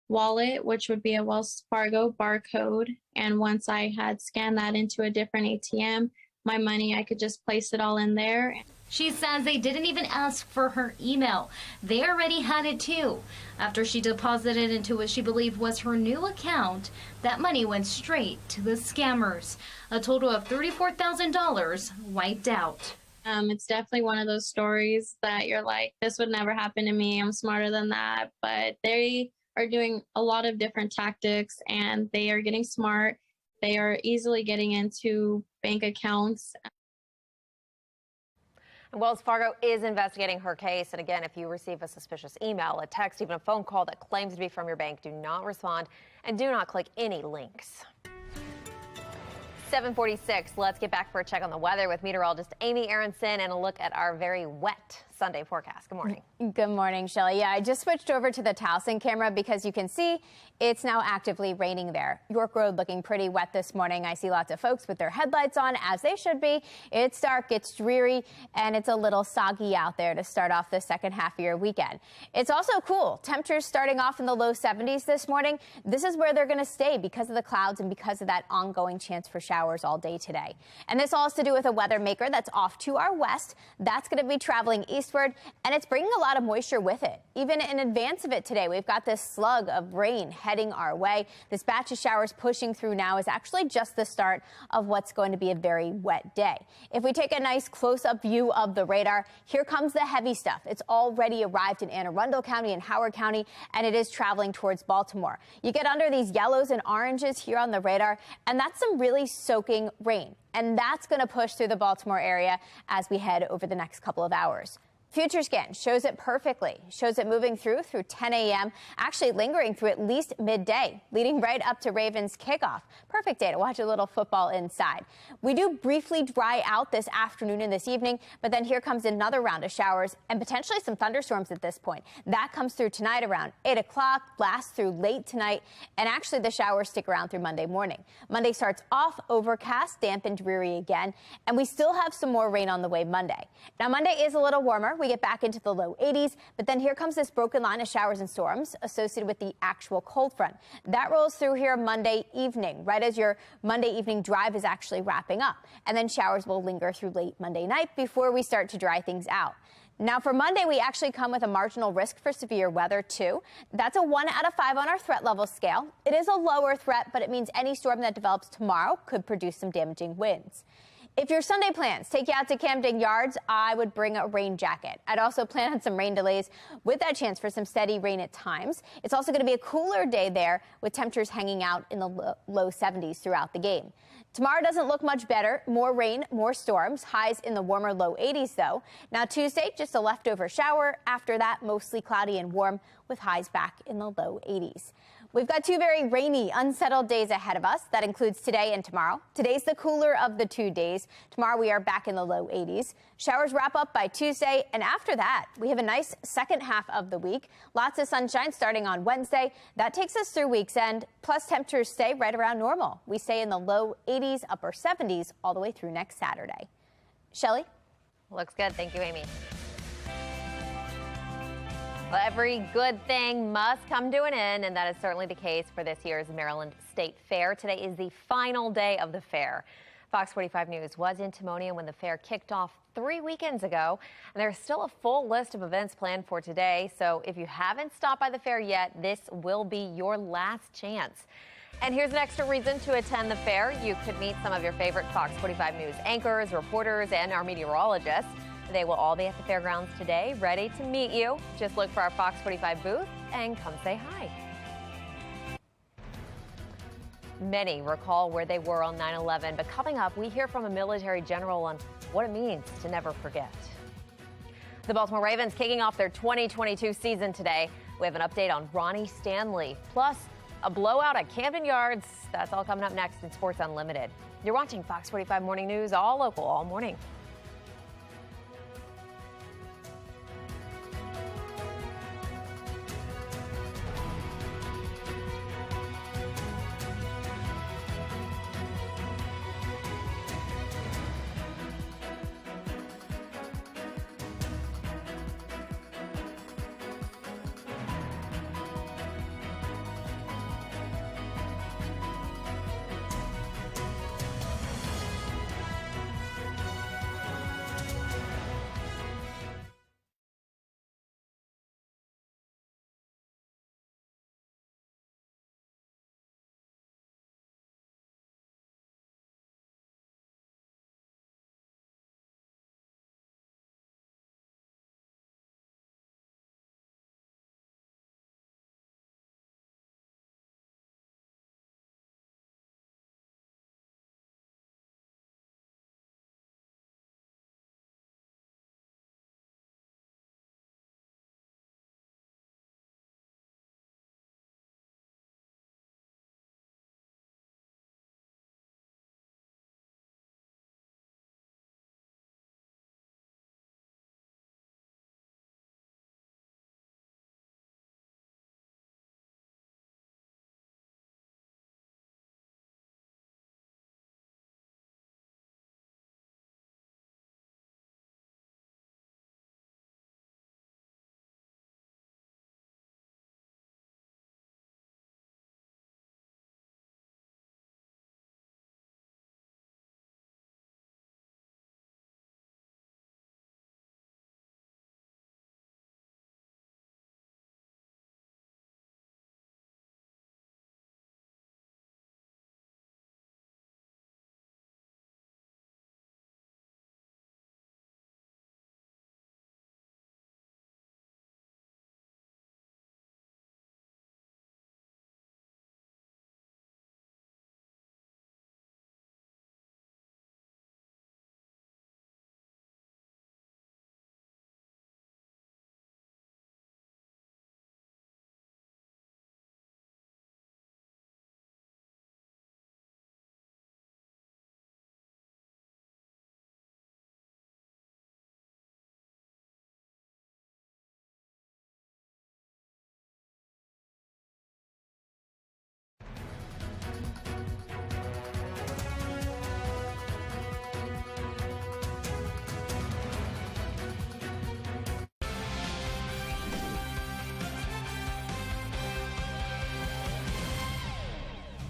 wallet, which would be a Wells Fargo barcode. And once I had scanned that into a different ATM, my money, I could just place it all in there. She says they didn't even ask for her email. They already had it too. After she deposited into what she believed was her new account, that money went straight to the scammers. A total of $34,000 wiped out. It's definitely one of those stories that you're like, this would never happen to me. I'm smarter than that. But they are doing a lot of different tactics and they are getting smart. They are easily getting into bank accounts. And Wells Fargo is investigating her case. And again, if you receive a suspicious email, a text, even a phone call that claims to be from your bank, do not respond and do not click any links. 7:46. Let's get back for a check on the weather with meteorologist Amy Aronson and a look at our very wet Sunday forecast. Good morning. Good morning, Shelley. Yeah, I just switched over to the Towson camera because you can see it's now actively raining there. York Road looking pretty wet this morning. I see lots of folks with their headlights on, as they should be. It's dark, it's dreary, and it's a little soggy out there to start off the second half of your weekend. It's also cool. Temperatures starting off in the low 70s this morning. This is where they're going to stay because of the clouds and because of that ongoing chance for showers all day today. And this all has to do with a weather maker that's off to our west. That's going to be traveling eastward, and it's bringing a lot of moisture with it. Even in advance of it today, we've got this slug of rain heading our way. This batch of showers pushing through now is actually just the start of what's going to be a very wet day. If we take a nice close-up view of the radar, here comes the heavy stuff. It's already arrived in Anne Arundel County and Howard County, and it is traveling towards Baltimore. You get under these yellows and oranges here on the radar, and that's some really soaking rain. And that's going to push through the Baltimore area as we head over the next couple of hours. Future scan shows it perfectly, shows it moving through 10 a.m., actually lingering through at least midday, leading right up to Ravens kickoff. Perfect day to watch a little football inside. We do briefly dry out this afternoon and this evening, but then here comes another round of showers and potentially some thunderstorms at this point. That comes through tonight around 8 o'clock, lasts through late tonight, and actually the showers stick around through Monday morning. Monday starts off overcast, damp and dreary again, and we still have some more rain on the way Monday. Now, Monday is a little warmer. We get back into the low 80s, but then here comes this broken line of showers and storms associated with the actual cold front. That rolls through here Monday evening, right as your Monday evening drive is actually wrapping up. And then showers will linger through late Monday night before we start to dry things out. Now, for Monday, we actually come with a marginal risk for severe weather, too. That's a 1 out of 5 on our threat level scale. It is a lower threat, but it means any storm that develops tomorrow could produce some damaging winds. If your Sunday plans take you out to Camden Yards, I would bring a rain jacket. I'd also plan on some rain delays with that chance for some steady rain at times. It's also going to be a cooler day there with temperatures hanging out in the low 70s throughout the game. Tomorrow doesn't look much better. More rain, more storms. Highs in the warmer low 80s, though. Now Tuesday, just a leftover shower. After that, mostly cloudy and warm with highs back in the low 80s. We've got 2 very rainy, unsettled days ahead of us. That includes today and tomorrow. Today's the cooler of the 2 days. Tomorrow we are back in the low 80s. Showers wrap up by Tuesday, and after that, we have a nice second half of the week. Lots of sunshine starting on Wednesday. That takes us through week's end, plus temperatures stay right around normal. We stay in the low 80s, upper 70s all the way through next Saturday. Shelley? Looks good. Thank you, Amy. Well, every good thing must come to an end, and that is certainly the case for this year's Maryland State Fair. Today is the final day of the fair. Fox 45 News was in Timonium when the fair kicked off 3 weekends ago, and there's still a full list of events planned for today. So if you haven't stopped by the fair yet, this will be your last chance. And here's an extra reason to attend the fair. You could meet some of your favorite Fox 45 News anchors, reporters, and our meteorologists. They will all be at the fairgrounds today, ready to meet you. Just look for our Fox 45 booth and come say hi. Many recall where they were on 9/11, but coming up, we hear from a military general on what it means to never forget. The Baltimore Ravens kicking off their 2022 season today. We have an update on Ronnie Stanley, plus a blowout at Camden Yards. That's all coming up next in Sports Unlimited. You're watching Fox 45 Morning News, all local, all morning.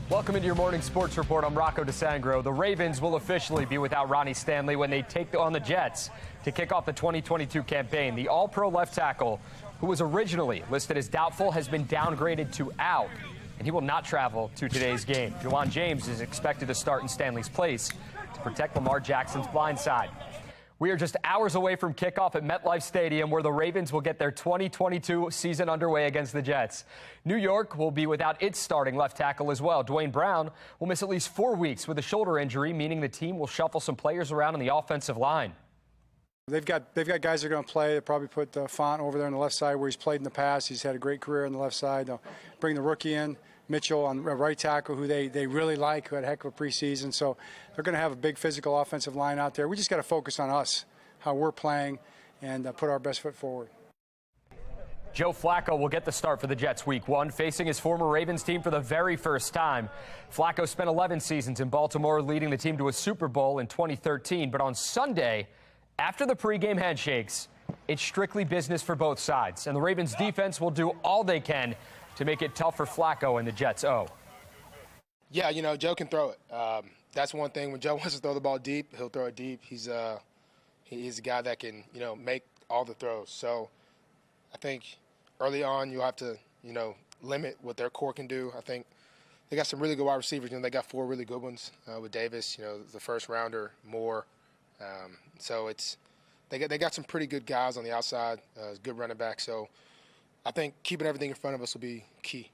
Welcome into your morning sports report. I'm Rocco DeSangro. The Ravens will officially be without Ronnie Stanley when they take on the Jets to kick off the 2022 campaign. The All-Pro left tackle, who was originally listed as doubtful, has been downgraded to out. and he will not travel to today's game. Juwan James is expected to start in Stanley's place to protect Lamar Jackson's blind side. We are just hours away from kickoff at MetLife Stadium, where the Ravens will get their 2022 season underway against the Jets. New York will be without its starting left tackle as well. Dwayne Brown will miss at least 4 weeks with a shoulder injury, meaning the team will shuffle some players around on the offensive line. They've got guys that are going to play. They'll probably put Font over there on the left side where he's played in the past. He's had a great career on the left side. They'll bring the rookie in, Mitchell on right tackle, who they really like, who had a heck of a preseason. So they're going to have a big physical offensive line out there. We just got to focus on us, how we're playing, and put our best foot forward. Joe Flacco will get the start for the Jets Week 1, facing his former Ravens team for the very first time. Flacco spent 11 seasons in Baltimore, leading the team to a Super Bowl in 2013. But on Sunday, after the pregame handshakes, it's strictly business for both sides, and the Ravens defense will do all they can to make it tough for Flacco and the Jets. Yeah, Joe can throw it. That's one thing. When Joe wants to throw the ball deep, he'll throw it deep. He's a guy that can, make all the throws. So I think early on you'll have to, limit what their core can do. I think they got some really good wide receivers. They got 4 really good ones with Davis, the first rounder, Moore. So they got some pretty good guys on the outside, good running back. So I think keeping everything in front of us will be key.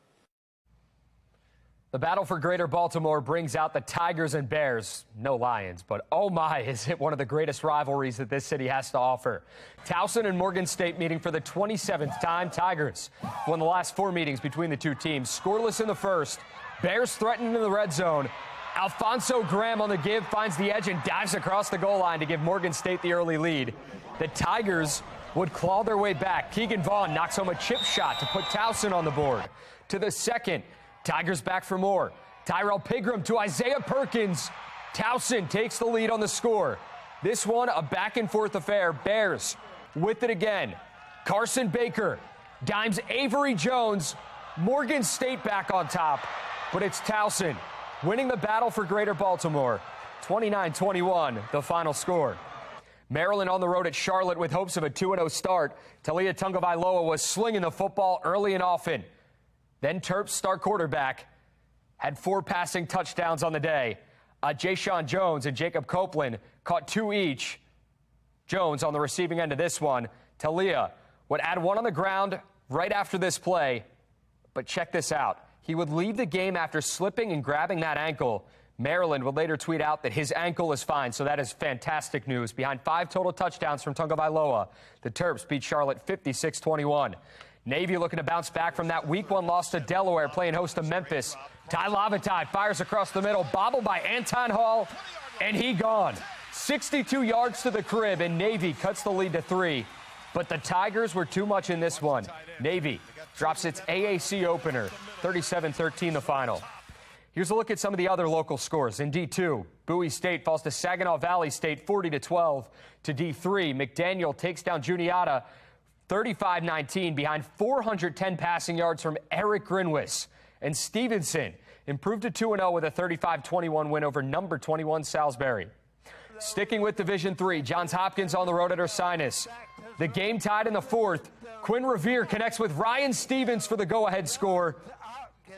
The battle for Greater Baltimore brings out the Tigers and Bears. No Lions, but oh my, is it one of the greatest rivalries that this city has to offer. Towson and Morgan State meeting for the 27th time. Tigers won the last 4 meetings between the two teams. Scoreless in the first. Bears threatened in the red zone. Alfonso Graham on the give finds the edge and dives across the goal line to give Morgan State the early lead. The Tigers would claw their way back. Keegan Vaughn knocks home a chip shot to put Towson on the board. To the second, Tigers back for more. Tyrell Pigram to Isaiah Perkins. Towson takes the lead on the score. This one, a back-and-forth affair. Bears with it again. Carson Baker dimes Avery Jones. Morgan State back on top, but it's Towson winning the battle for Greater Baltimore. 29-21, the final score. Maryland on the road at Charlotte with hopes of a 2-0 start. Talia Tungavailoa was slinging the football early and often. Then Terps star quarterback had 4 passing touchdowns on the day. Jayshon Jones and Jacob Copeland caught 2 each. Jones on the receiving end of this one. Talia would add 1 on the ground right after this play. But check this out. He would leave the game after slipping and grabbing that ankle. Maryland would later tweet out that his ankle is fine, so that is fantastic news. Behind 5 total touchdowns from Tungavailoa, the Terps beat Charlotte 56-21. Navy looking to bounce back from that Week 1 loss to Delaware, playing host to Memphis. Ty Lavatai fires across the middle, bobbled by Anton Hall, and he gone. 62 yards to the crib, and Navy cuts the lead to 3. But the Tigers were too much in this one. Navy drops its AAC opener, 37-13 the final. Here's a look at some of the other local scores. In D2, Bowie State falls to Saginaw Valley State 40-12. To D3, McDaniel takes down Juniata 35-19 behind 410 passing yards from Eric Grinwis. And Stevenson improved to 2-0 with a 35-21 win over number 21 Salisbury. Sticking with Division III, Johns Hopkins on the road at Ursinus. The game tied in the 4th. Quinn Revere connects with Ryan Stevens for the go-ahead score.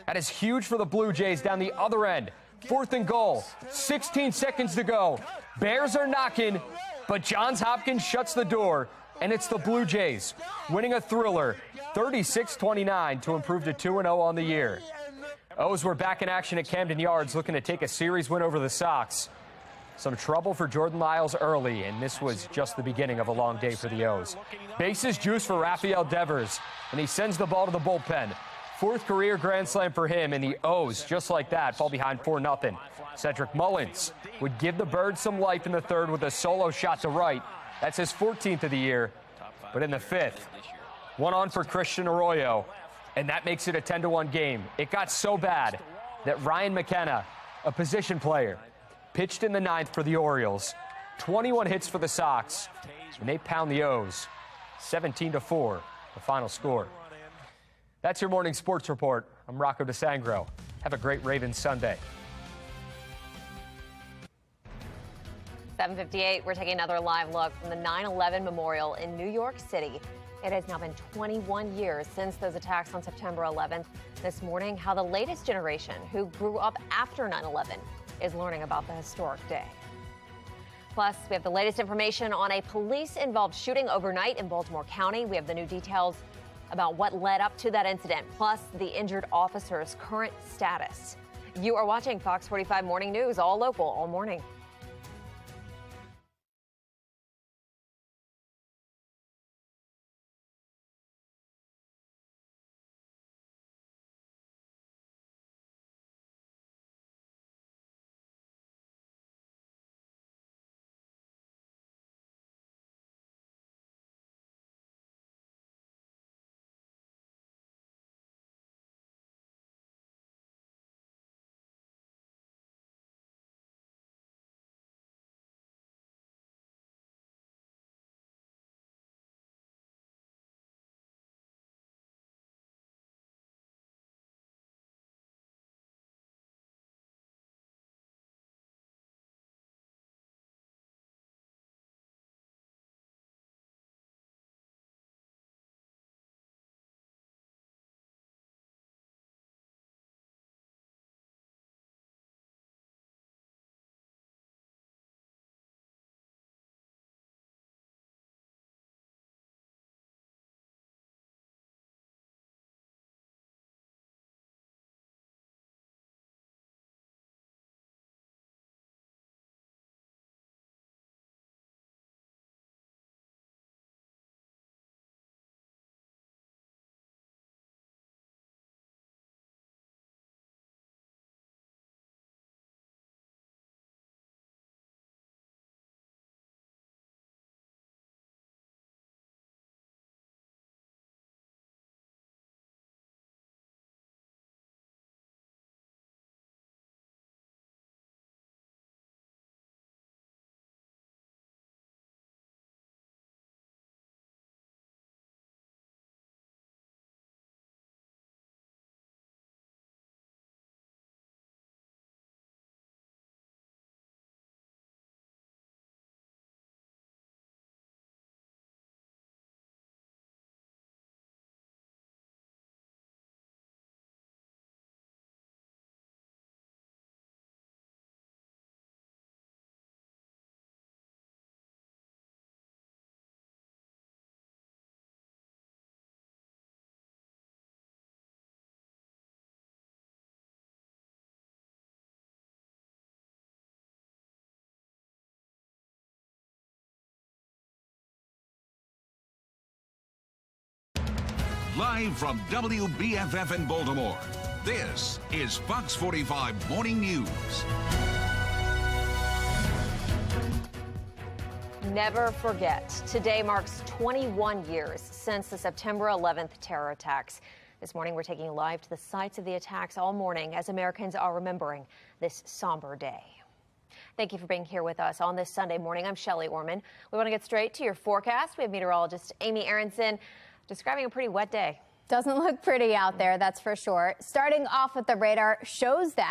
That is huge for the Blue Jays down the other end. 4th and goal, 16 seconds to go. Bears are knocking, but Johns Hopkins shuts the door, and it's the Blue Jays winning a thriller, 36-29 to improve to 2-0 on the year. O's were back in action at Camden Yards, looking to take a series win over the Sox. Some trouble for Jordan Lyles early, and this was just the beginning of a long day for the O's. Bases juice for Rafael Devers, and he sends the ball to the bullpen. 4th career grand slam for him, and the O's, just like that, fall behind 4-0. Cedric Mullins would give the Birds some life in the 3rd with a solo shot to right. That's his 14th of the year. But in the 5th, 1 on for Christian Arroyo, and that makes it a 10-1 game. It got so bad that Ryan McKenna, a position player, pitched in the 9th for the Orioles. 21 hits for the Sox, and they pound the O's 17-4, the final score. That's your morning sports report. I'm Rocco DeSangro. Have a great Ravens Sunday. 7:58, we're taking another live look from the 9/11 memorial in New York City. It has now been 21 years since those attacks on September 11th. This morning, how the latest generation who grew up after 9/11 is learning about the historic day. Plus, we have the latest information on a police-involved shooting overnight in Baltimore County. We have the new details about what led up to that incident, plus the injured officer's current status. You are watching Fox 45 Morning News, all local, all morning. Live from WBFF in Baltimore, this is Fox 45 Morning News. Never forget. Today marks 21 years since the September 11th terror attacks. This morning, we're taking you live to the sites of the attacks all morning as Americans are remembering this somber day. Thank you for being here with us on this Sunday morning. I'm Shelley Orman. We want to get straight to your forecast. We have meteorologist Amy Aronson describing a pretty wet day. Doesn't look pretty out there, that's for sure. Starting off with the radar shows the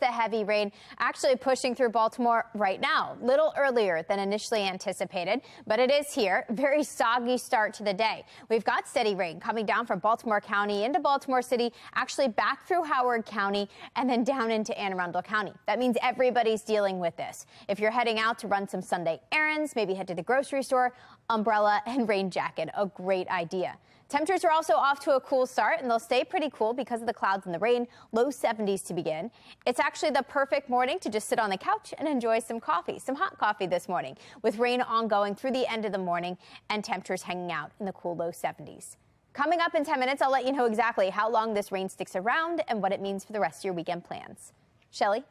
heavy rain actually pushing through Baltimore right now, little earlier than initially anticipated, but it is here. Very soggy start to the day. We've got steady rain coming down from Baltimore County into Baltimore City, actually back through Howard County and then down into Anne Arundel County. That means everybody's dealing with this. If you're heading out to run some Sunday errands, maybe head to the grocery store, umbrella and rain jacket, a great idea. Temperatures are also off to a cool start, and they'll stay pretty cool because of the clouds and the rain. Low 70s to begin. It's actually the perfect morning to just sit on the couch and enjoy some coffee, some hot coffee this morning, with rain ongoing through the end of the morning and temperatures hanging out in the cool low 70s. Coming up in 10 minutes, I'll let you know exactly how long this rain sticks around and what it means for the rest of your weekend plans. Shelley?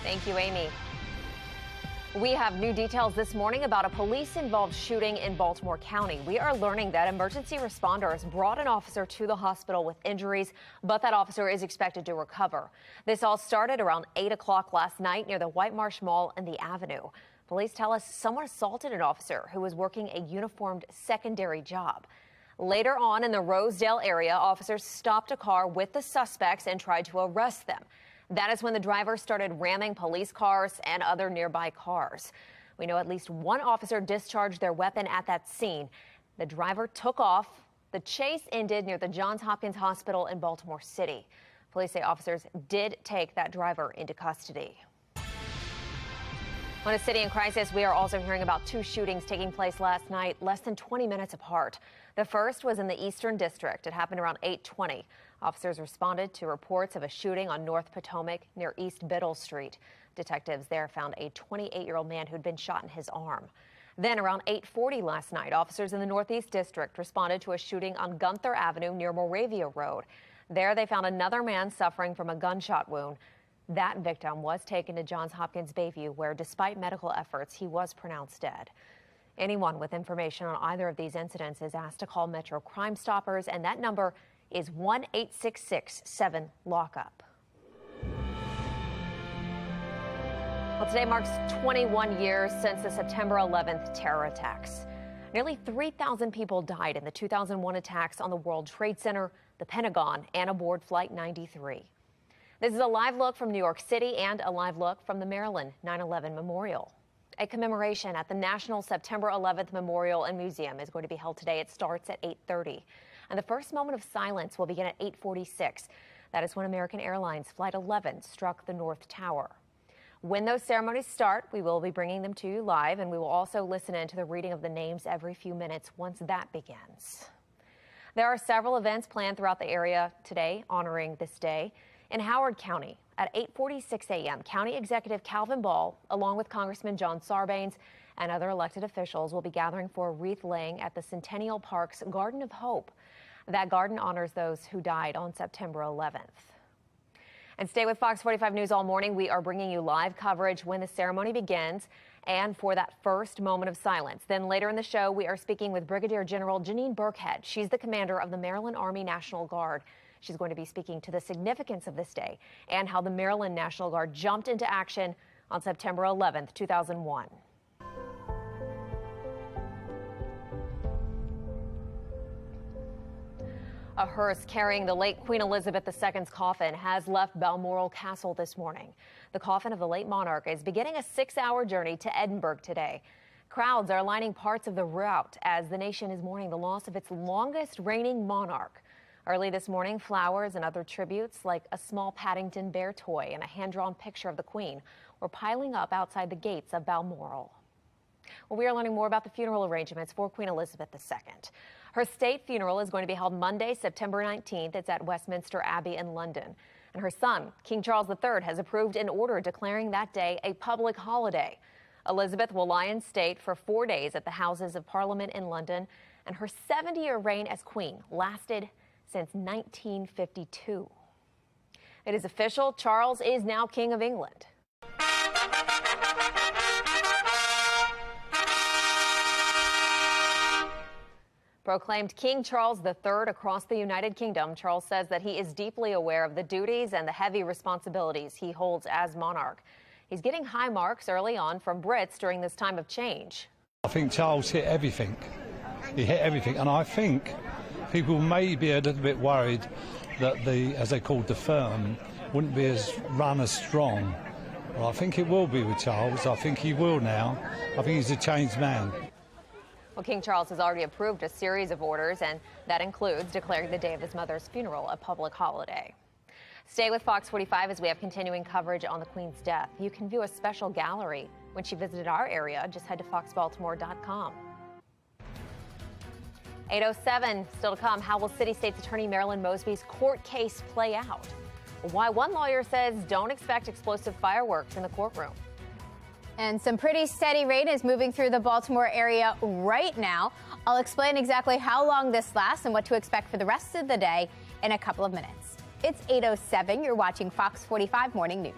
Thank you, Amy. We have new details this morning about a police-involved shooting in Baltimore County. We are learning that emergency responders brought an officer to the hospital with injuries, but that officer is expected to recover. This all started around 8 o'clock last night near the White Marsh Mall and the Avenue. Police tell us someone assaulted an officer who was working a uniformed secondary job. Later on in the Rosedale area, officers stopped a car with the suspects and tried to arrest them. That is when the driver started ramming police cars and other nearby cars. We know at least one officer discharged their weapon at that scene. The driver took off The chase ended near the Johns Hopkins Hospital in Baltimore City. Police say officers did take that driver into custody. On a city in crisis, we are also hearing about two shootings taking place last night, less than 20 minutes apart. The first was in the Eastern District. It happened around 8:20. Officers responded to reports of a shooting on North Potomac near East Biddle Street. Detectives there found a 28-year-old man who'd been shot in his arm. Then around 8:40 last night, officers in the Northeast District responded to a shooting on Gunther Avenue near Moravia Road. There they found another man suffering from a gunshot wound. That victim was taken to Johns Hopkins Bayview, where despite medical efforts, he was pronounced dead. Anyone with information on either of these incidents is asked to call Metro Crime Stoppers, and that number is 1-866-7-LOCK-UP. Well, today marks 21 years since the September 11th terror attacks. Nearly 3,000 people died in the 2001 attacks on the World Trade Center, the Pentagon, and aboard Flight 93. This is a live look from New York City and a live look from the Maryland 9/11 Memorial. A commemoration at the National September 11th Memorial and Museum is going to be held today. It starts at 8:30. And the first moment of silence will begin at 8:46. That is when American Airlines Flight 11 struck the North Tower. When those ceremonies start, we will be bringing them to you live, and we will also listen in to the reading of the names every few minutes once that begins. There are several events planned throughout the area today honoring this day. In Howard County, at 8:46 a.m., County Executive Calvin Ball, along with Congressman John Sarbanes and other elected officials, will be gathering for a wreath laying at the Centennial Park's Garden of Hope. That garden honors those who died on September 11th. And stay with Fox 45 News all morning. We are bringing you live coverage when the ceremony begins and for that first moment of silence. Then later in the show, we are speaking with Brigadier General Janine Burkhead. She's the commander of the Maryland Army National Guard. She's going to be speaking to the significance of this day and how the Maryland National Guard jumped into action on September 11th, 2001. A hearse carrying the late Queen Elizabeth II's coffin has left Balmoral Castle this morning. The coffin of the late monarch is beginning a 6-hour journey to Edinburgh today. Crowds are lining parts of the route as the nation is mourning the loss of its longest reigning monarch. Early this morning, flowers and other tributes like a small Paddington bear toy and a hand-drawn picture of the Queen were piling up outside the gates of Balmoral. Well, we are learning more about the funeral arrangements for Queen Elizabeth II. Her state funeral is going to be held Monday, September 19th. It's at Westminster Abbey in London. And her son, King Charles III, has approved an order declaring that day a public holiday. Elizabeth will lie in state for 4 days at the Houses of Parliament in London, and her 70-year reign as Queen lasted since 1952. It is official. Charles is now King of England. Proclaimed King Charles III across the United Kingdom, Charles says that he is deeply aware of the duties and the heavy responsibilities he holds as monarch. He's getting high marks early on from Brits during this time of change. I think Charles hit everything. He hit everything, and I think people may be a little bit worried that as they called the firm, wouldn't be run as strong. Well, I think it will be with Charles. I think he will now. I think he's a changed man. Well, King Charles has already approved a series of orders, and that includes declaring the day of his mother's funeral a public holiday. Stay with Fox 45 as we have continuing coverage on the Queen's death. You can view a special gallery when she visited our area. Just head to foxbaltimore.com. 8:07 still to come. How will City State's Attorney Marilyn Mosby's court case play out? Why one lawyer says don't expect explosive fireworks in the courtroom. And some pretty steady rain is moving through the Baltimore area right now. I'll explain exactly how long this lasts and what to expect for the rest of the day in a couple of minutes. It's 8:07. You're watching Fox 45 Morning News.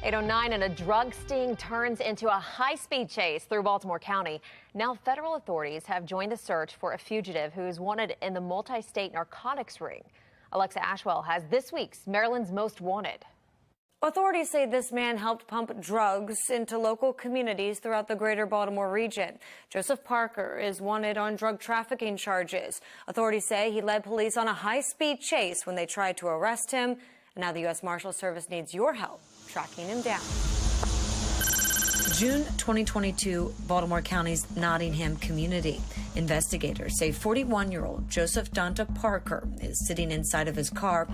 8:09 and a drug sting turns into a high-speed chase through Baltimore County. Now federal authorities have joined the search for a fugitive who is wanted in the multi-state narcotics ring. Alexa Ashwell has this week's Maryland's Most Wanted. Authorities say this man helped pump drugs into local communities throughout the greater Baltimore region. Joseph Parker is wanted on drug trafficking charges. Authorities say he led police on a high-speed chase when they tried to arrest him. And now the U.S. Marshal Service needs your help tracking him down. June 2022, Baltimore County's Nottingham community. Investigators say 41-year-old Joseph Donta Parker is sitting inside of his car,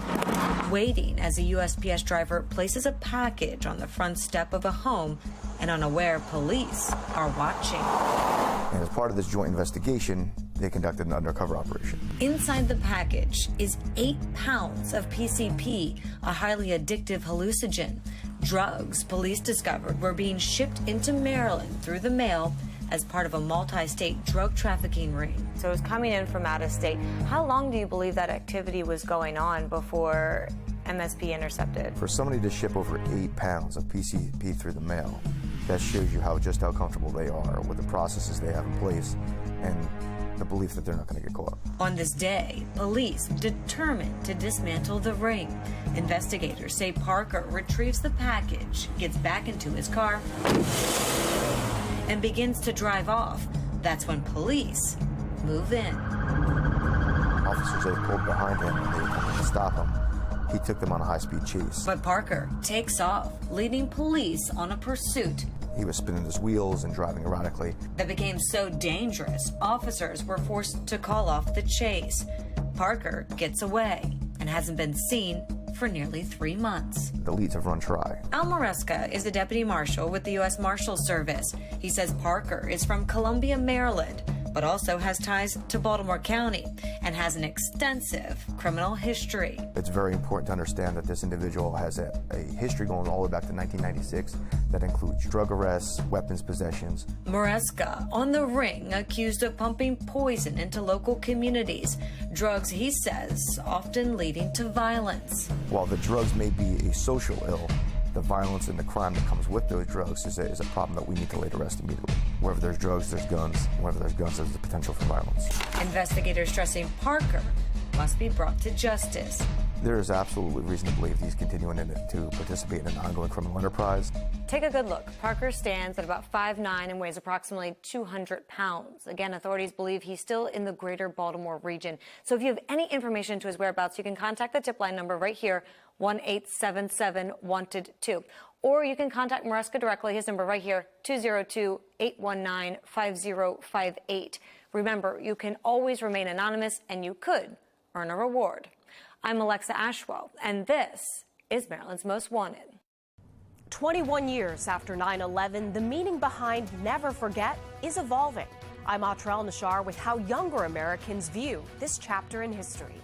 waiting as a USPS driver places a package on the front step of a home, and unaware police are watching. And as part of this joint investigation, they conducted an undercover operation. Inside the package is 8 pounds of PCP, a highly addictive hallucinogen. Drugs police discovered were being shipped into Maryland through the mail as part of a multi-state drug trafficking ring. So it was coming in from out of state. How long do you believe that activity was going on before MSP intercepted? For somebody to ship over 8 pounds of PCP through the mail, that shows you just how comfortable they are with the processes they have in place and the belief that they're not going to get caught. On this day, police determined to dismantle the ring. Investigators say Parker retrieves the package, gets back into his car, and begins to drive off. That's when police move in. Officers, they pulled behind him and they attempted to stop him. He took them on a high-speed chase. But Parker takes off, leading police on a pursuit. He was spinning his wheels and driving erratically. That became so dangerous, officers were forced to call off the chase. Parker gets away and hasn't been seen for nearly 3 months. The leads have run dry. Al Maresca is the deputy marshal with the U.S. Marshal Service. He says Parker is from Columbia, Maryland, but also has ties to Baltimore County and has an extensive criminal history. It's very important to understand that this individual has a history going all the way back to 1996 that includes drug arrests, weapons possessions. Maresca on the ring, accused of pumping poison into local communities. Drugs, he says, often leading to violence. While the drugs may be a social ill, the violence and the crime that comes with those drugs is a problem that we need to lay to rest immediately. Wherever there's drugs, there's guns. Wherever there's guns, there's the potential for violence. Investigators stressing Parker must be brought to justice. There is absolutely reason to believe he's continuing to participate in an ongoing criminal enterprise. Take a good look. Parker stands at about 5'9" and weighs approximately 200 pounds. Again, authorities believe he's still in the greater Baltimore region. So if you have any information to his whereabouts, you can contact the tip line number right here, 1-877-WANTED-2. Or you can contact Maresca directly, his number right here, 202-819-5058. Remember, you can always remain anonymous and you could earn a reward. I'm Alexa Ashwell, and this is Maryland's Most Wanted. 21 years after 9/11, the meaning behind Never Forget is evolving. I'm Atrell Nashar with how younger Americans view this chapter in history.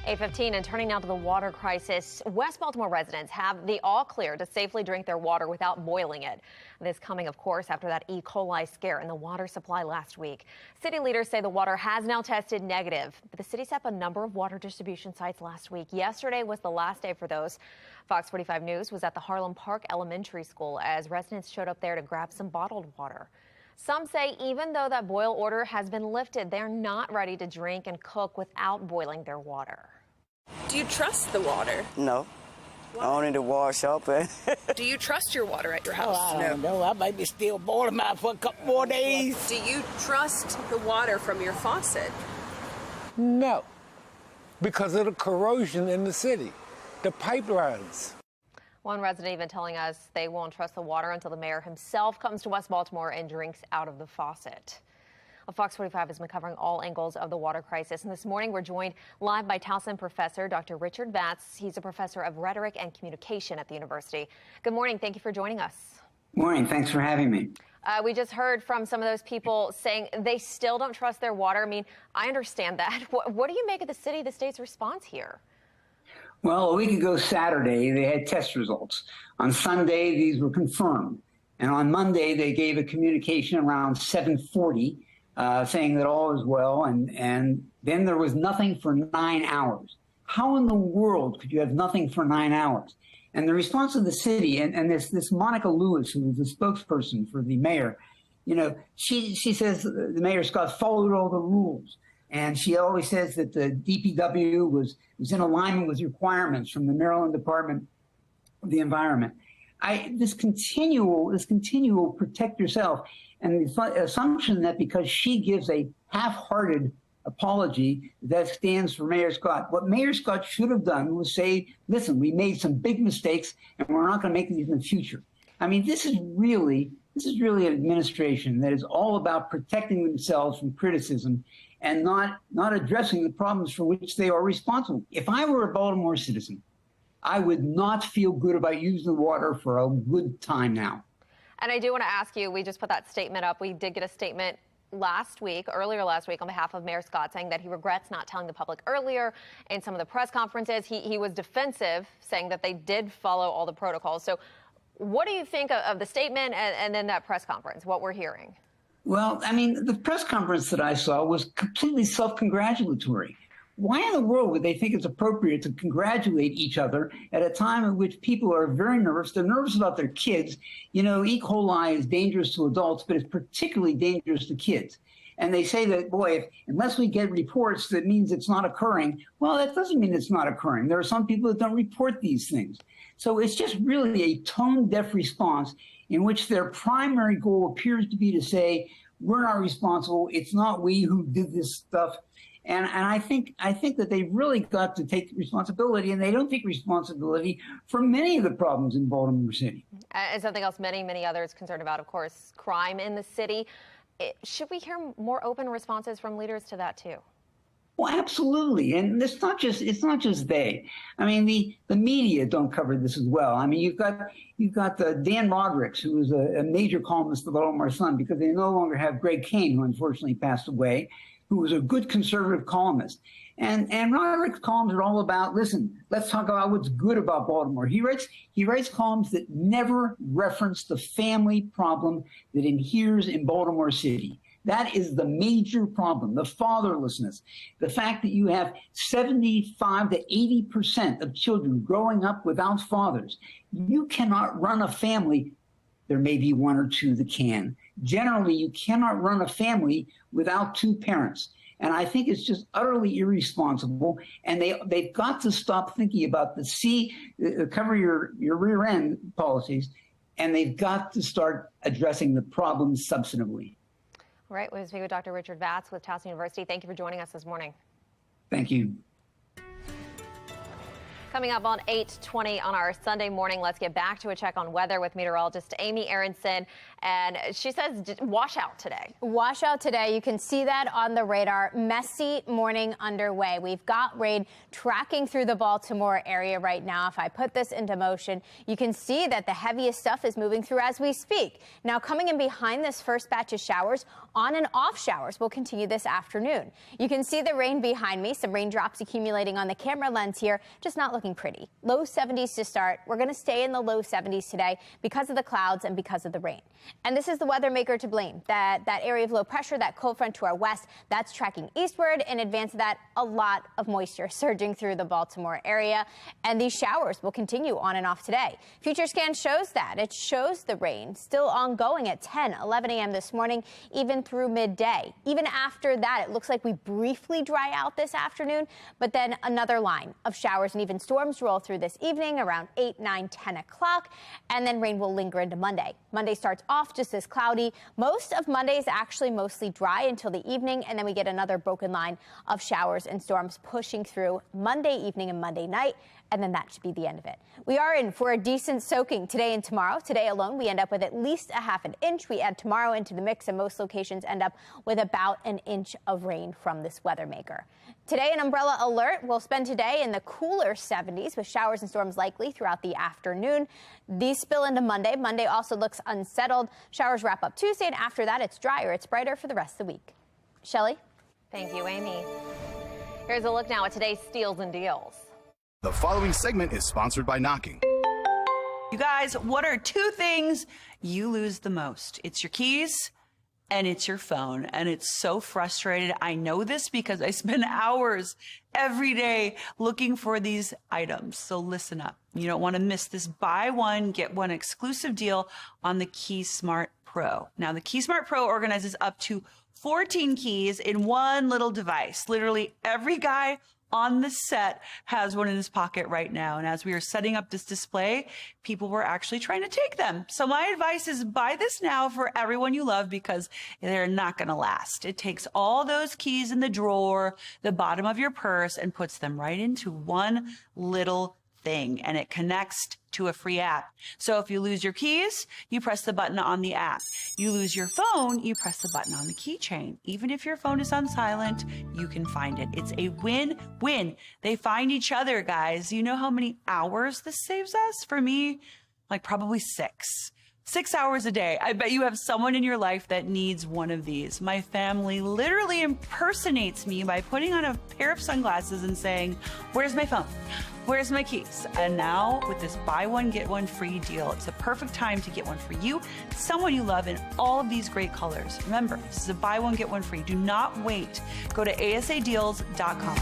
8:15 and turning now to the water crisis. West Baltimore residents have the all clear to safely drink their water without boiling it. This coming, of course, after that E. coli scare in the water supply last week. City leaders say the water has now tested negative, but the city set up a number of water distribution sites last week. Yesterday was the last day for those. Fox 45 News was at the Harlem Park Elementary School as residents showed up there to grab some bottled water. Some say even though that boil order has been lifted, they're not ready to drink and cook without boiling their water. Do you trust the water? No. I only to wash up. Do you trust your water at your house? I don't know. I might be still boiling mine for a couple more days. Do you trust the water from your faucet? No. Because of the corrosion in the city, the pipelines. One resident even telling us they won't trust the water until the mayor himself comes to West Baltimore and drinks out of the faucet. Fox 45 has been covering all angles of the water crisis. And this morning, we're joined live by Towson professor Dr. Richard Vatz. He's a professor of rhetoric and communication at the university. Good morning. Thank you for joining us. Morning. Thanks for having me. We just heard from some of those people saying they still don't trust their water. I mean, I understand that. What do you make of the state's response here? Well, a week ago Saturday, they had test results. On Sunday, these were confirmed. And on Monday, they gave a communication around 7:40 saying that all is well. And then there was nothing for 9 hours. How in the world could you have nothing for 9 hours? And the response of the city, and this Monica Lewis, who was the spokesperson for the mayor, she says the mayor Scott followed all the rules. And she always says that the DPW was in alignment with requirements from the Maryland Department of the Environment. This continual protect yourself, and the assumption that because she gives a half-hearted apology, that stands for Mayor Scott. What Mayor Scott should have done was say, listen, we made some big mistakes and we're not going to make these in the future. I mean, this is really an administration that is all about protecting themselves from criticism and not addressing the problems for which they are responsible. If I were a Baltimore citizen, I would not feel good about using the water for a good time now. And I do want to ask you, we just put that statement up. We did get a statement earlier last week on behalf of Mayor Scott saying that he regrets not telling the public earlier. In some of the press conferences, he was defensive, saying that they did follow all the protocols. So what do you think of the statement and then that press conference, what we're hearing? Well, I mean, the press conference that I saw was completely self-congratulatory. Why in the world would they think it's appropriate to congratulate each other at a time in which people are very nervous? They're nervous about their kids. E. coli is dangerous to adults, but it's particularly dangerous to kids. And they say that, boy, unless we get reports, that means it's not occurring. Well, that doesn't mean it's not occurring. There are some people that don't report these things. So it's just really a tone-deaf response in which their primary goal appears to be to say, we're not responsible. It's not we who did this stuff. And I think that they've really got to take responsibility, and they don't take responsibility for many of the problems in Baltimore City. And something else many others concerned about, of course, crime in the city. Should we hear more open responses from leaders to that too? Well, absolutely. And it's not just they. I mean, the media don't cover this as well. I mean, you've got Dan Rodericks, who was a major columnist of the Baltimore Sun, because they no longer have Greg Kane, who unfortunately passed away, who was a good conservative columnist. And Roderick's columns are all about, listen, let's talk about what's good about Baltimore. He writes columns that never reference the family problem that inheres in Baltimore City. That is the major problem, the fatherlessness, the fact that you have 75 to 80% of children growing up without fathers. You cannot run a family. There may be one or two that can. Generally, you cannot run a family without two parents. And I think it's just utterly irresponsible. And they've got to stop thinking about the cover your rear end policies. And they've got to start addressing the problems substantively. All right, we'll speak with Dr. Richard Vatz with Towson University. Thank you for joining us this morning. Thank you. Coming up on 8:20 on our Sunday morning, let's get back to a check on weather with meteorologist Amy Aronson. And she says washout today. Washout today. You can see that on the radar. Messy morning underway. We've got rain tracking through the Baltimore area right now. If I put this into motion, you can see that the heaviest stuff is moving through as we speak. Now, coming in behind this first batch of showers, on and off showers will continue this afternoon. You can see the rain behind me. Some raindrops accumulating on the camera lens here, just not looking pretty. Low 70s to start. We're going to stay in the low 70s today because of the clouds and because of the rain. And this is the weather maker to blame. That area of low pressure, that cold front to our west, that's tracking eastward. In advance of that, a lot of moisture surging through the Baltimore area. And these showers will continue on and off today. Future scan shows that. It shows the rain still ongoing at 10, 11 a.m. this morning, even through midday. Even after that, it looks like we briefly dry out this afternoon, but then another line of showers and even storms roll through this evening around 8, 9, 10 o'clock, and then rain will linger into Monday. Monday starts off just as cloudy. Most of Monday is actually mostly dry until the evening, and then we get another broken line of showers and storms pushing through Monday evening and Monday night, and then that should be the end of it. We are in for a decent soaking today and tomorrow. Today alone, we end up with at least a half an inch. We add tomorrow into the mix, and most locations end up with about an inch of rain from this weather maker. Today, an umbrella alert. We'll spend today in the cooler 70s with showers and storms likely throughout the afternoon. These spill into Monday. Monday also looks unsettled. Showers wrap up Tuesday, and after that, it's drier. It's brighter for the rest of the week. Shelley? Thank you, Amy. Here's a look now at today's steals and deals. The following segment is sponsored by Knocking. You guys, what are two things you lose the most? It's your keys and it's your phone. And it's so frustrating. I know this because I spend hours every day looking for these items. So listen up. You don't want to miss this buy one, get one exclusive deal on the Key Smart Pro. Now, the Key Smart Pro organizes up to 14 keys in one little device. Literally every guy on the set has one in his pocket right now. And as we were setting up this display, people were actually trying to take them. So my advice is buy this now for everyone you love because they're not going to last. It takes all those keys in the drawer, the bottom of your purse, and puts them right into one little thing, and it connects to a free app. So if you lose your keys, you press the button on the app. You lose your phone, you press the button on the keychain. Even if your phone is on silent, you can find it. It's a win-win. They find each other, guys. You know how many hours this saves us? For me, like probably 6 hours a day. I bet you have someone in your life that needs one of these. My family literally impersonates me by putting on a pair of sunglasses and saying, "Where's my phone? Where's my keys?" And now with this buy one, get one free deal, it's the perfect time to get one for you, someone you love, in all of these great colors. Remember, this is a buy one, get one free. Do not wait. Go to asadeals.com.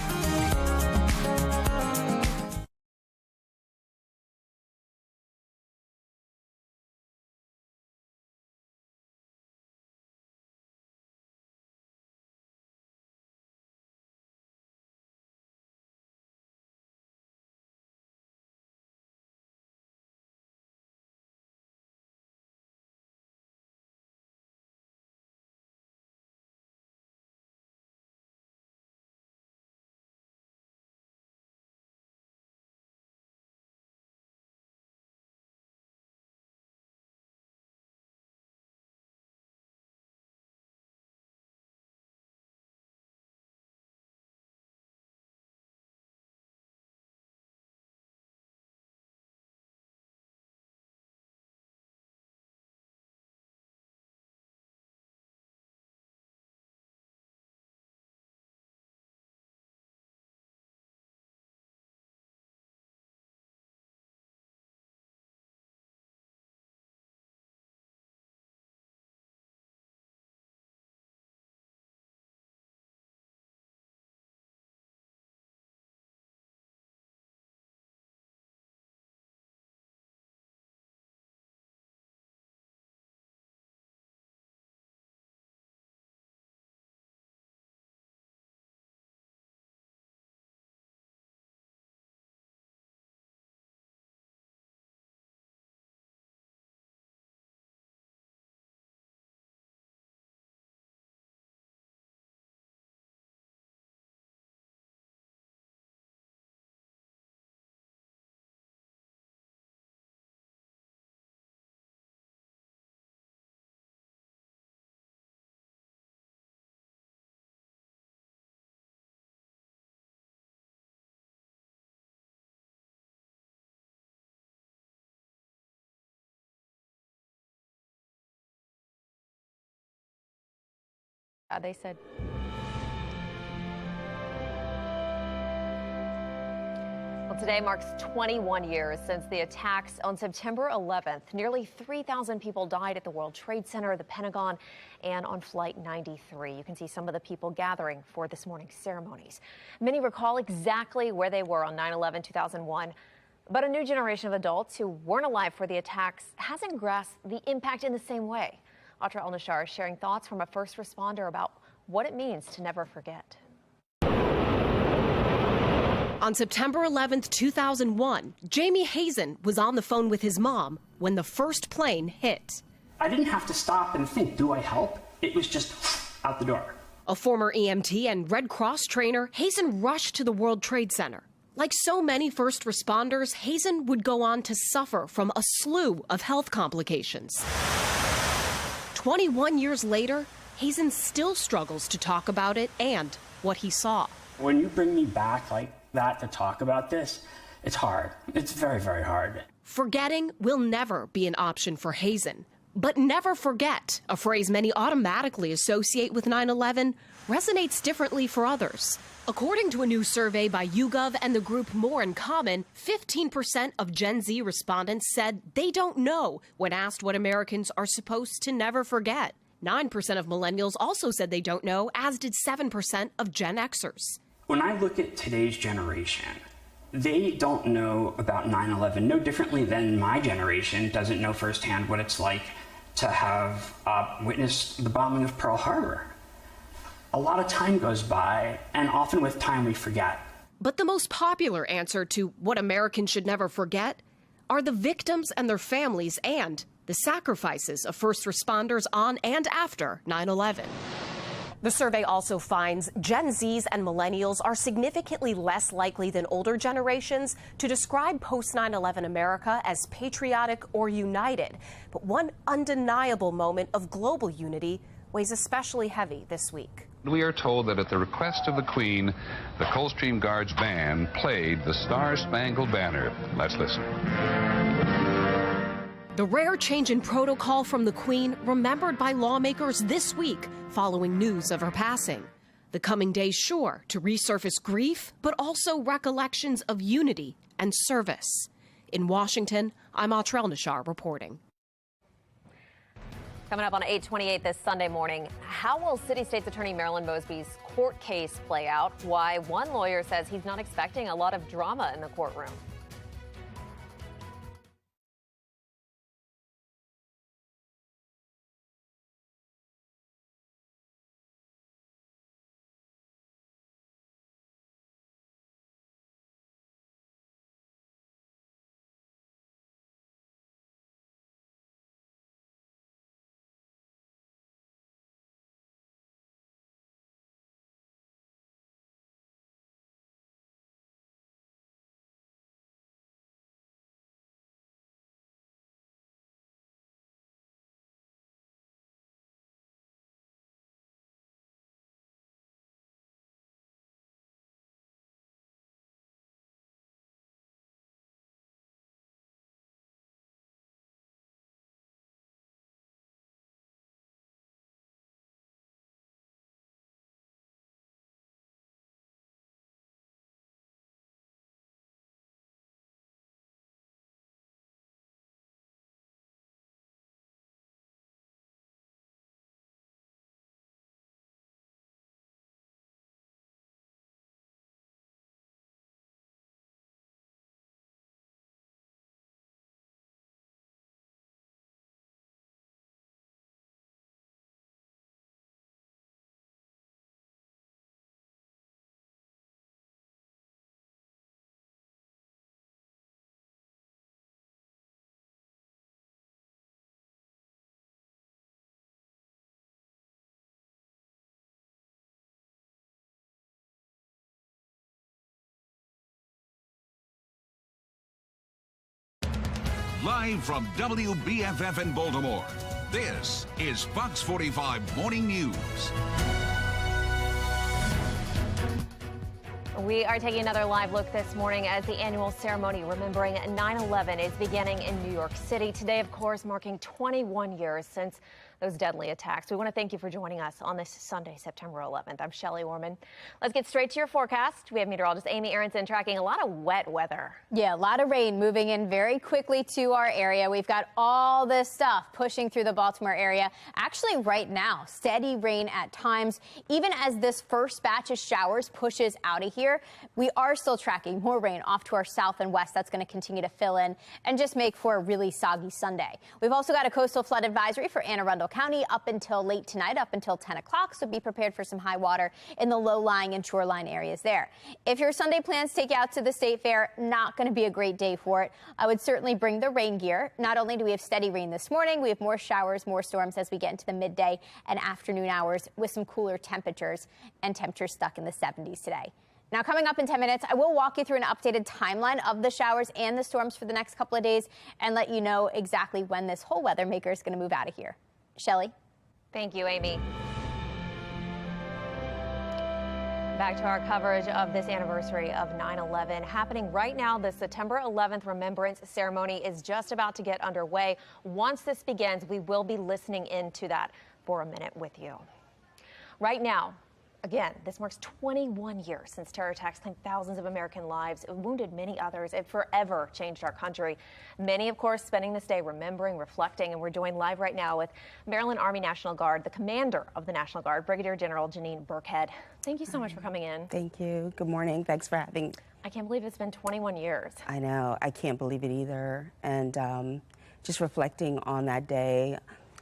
They said. Well, today marks 21 years since the attacks on September 11th. Nearly 3,000 people died at the World Trade Center, the Pentagon, and on Flight 93. You can see some of the people gathering for this morning's ceremonies. Many recall exactly where they were on 9/11/2001. But a new generation of adults who weren't alive for the attacks hasn't grasped the impact in the same way. Atra El-Nashar is sharing thoughts from a first responder about what it means to never forget. On September 11th, 2001, Jamie Hazen was on the phone with his mom when the first plane hit. I didn't have to stop and think, do I help? It was just out the door. A former EMT and Red Cross trainer, Hazen rushed to the World Trade Center. Like so many first responders, Hazen would go on to suffer from a slew of health complications. 21 years later, Hazen still struggles to talk about it and what he saw. When you bring me back like that to talk about this, it's hard. It's very, very hard. Forgetting will never be an option for Hazen. But never forget, a phrase many automatically associate with 9/11, resonates differently for others. According to a new survey by YouGov and the group More in Common, 15% of Gen Z respondents said they don't know when asked what Americans are supposed to never forget. 9% of millennials also said they don't know, as did 7% of Gen Xers. When I look at today's generation, they don't know about 9/11 no differently than my generation doesn't know firsthand what it's like to have witnessed the bombing of Pearl Harbor. A lot of time goes by, and often with time we forget. But the most popular answer to what Americans should never forget are the victims and their families and the sacrifices of first responders on and after 9/11. The survey also finds Gen Zs and millennials are significantly less likely than older generations to describe post-9/11 America as patriotic or united. But one undeniable moment of global unity weighs especially heavy this week. We are told that at the request of the Queen, the Coldstream Guards Band played the Star-Spangled Banner. Let's listen. The rare change in protocol from the Queen remembered by lawmakers this week following news of her passing. The coming days sure to resurface grief, but also recollections of unity and service. In Washington, I'm Atra El-Nashar reporting. Coming up on 8:28 this Sunday morning, how will City State's Attorney Marilyn Mosby's court case play out? Why one lawyer says he's not expecting a lot of drama in the courtroom. Live from WBFF in Baltimore, this is Fox 45 Morning News. We are taking another live look this morning as the annual ceremony remembering 9/11 is beginning in New York City. Today, of course, marking 21 years since those deadly attacks. We want to thank you for joining us on this Sunday, September 11th. I'm Shelley Orman. Let's get straight to your forecast. We have meteorologist Amy Aronson tracking a lot of wet weather. Yeah, a lot of rain moving in very quickly to our area. We've got all this stuff pushing through the Baltimore area. Actually, right now, steady rain at times. Even as this first batch of showers pushes out of here, we are still tracking more rain off to our south and west. That's going to continue to fill in and just make for a really soggy Sunday. We've also got a coastal flood advisory for Anne Arundel County up until late tonight, up until 10 o'clock. So be prepared for some high water in the low-lying and shoreline areas there. If your Sunday plans take you out to the State Fair, not going to be a great day for it. I would certainly bring the rain gear. Not only do we have steady rain this morning, we have more showers, more storms as we get into the midday and afternoon hours with some cooler temperatures and temperatures stuck in the 70s today. Now, coming up in 10 minutes, I will walk you through an updated timeline of the showers and the storms for the next couple of days and let you know exactly when this whole weather maker is going to move out of here. Shelley? Thank you, Amy. Back to our coverage of this anniversary of 9/11. Happening right now, the September 11th remembrance ceremony is just about to get underway. Once this begins, we will be listening into that for a minute with you. Right now, again, this marks 21 years since terror attacks claimed thousands of American lives, wounded many others. It forever changed our country. Many, of course, spending this day remembering, reflecting, and we're joined live right now with Maryland Army National Guard, the commander of the National Guard, Brigadier General Janine Burkhead. Thank you so much for coming in. Thank you. Good morning. Thanks for having me. I can't believe it's been 21 years. I know. I can't believe it either. And just reflecting on that day,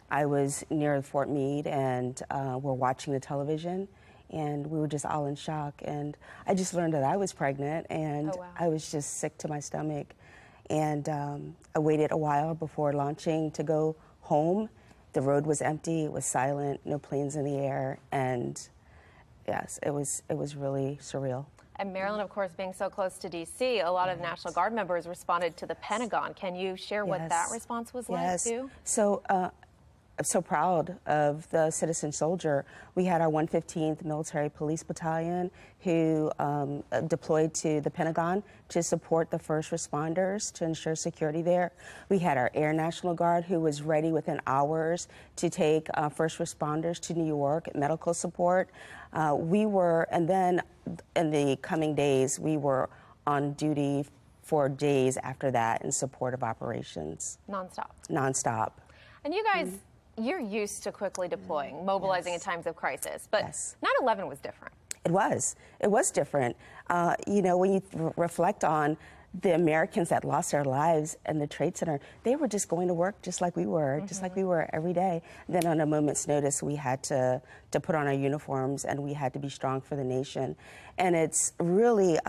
I was near Fort Meade and we're watching the television. And we were just all in shock. And I just learned that I was pregnant, and I was just sick to my stomach. And I waited a while before launching to go home. The road was empty, it was silent, no planes in the air. And yes, it was really surreal. And Maryland, of course, being so close to D.C., a lot of National Guard members responded to the Pentagon. Can you share what that response was like, too? So, I'm so proud of the citizen soldier. We had our 115th Military Police Battalion who deployed to the Pentagon to support the first responders to ensure security there. We had our Air National Guard who was ready within hours to take first responders to New York, medical support. And then in the coming days, we were on duty for days after that in support of operations. Nonstop. Nonstop. And you guys, you're used to quickly deploying, mobilizing in times of crisis, but 9/11 was different. It was. It was different. You know, when you reflect on the Americans that lost their lives in the Trade Center, they were just going to work just like we were, just like we were every day. Then on a moment's notice, we had to put on our uniforms and we had to be strong for the nation. And it's really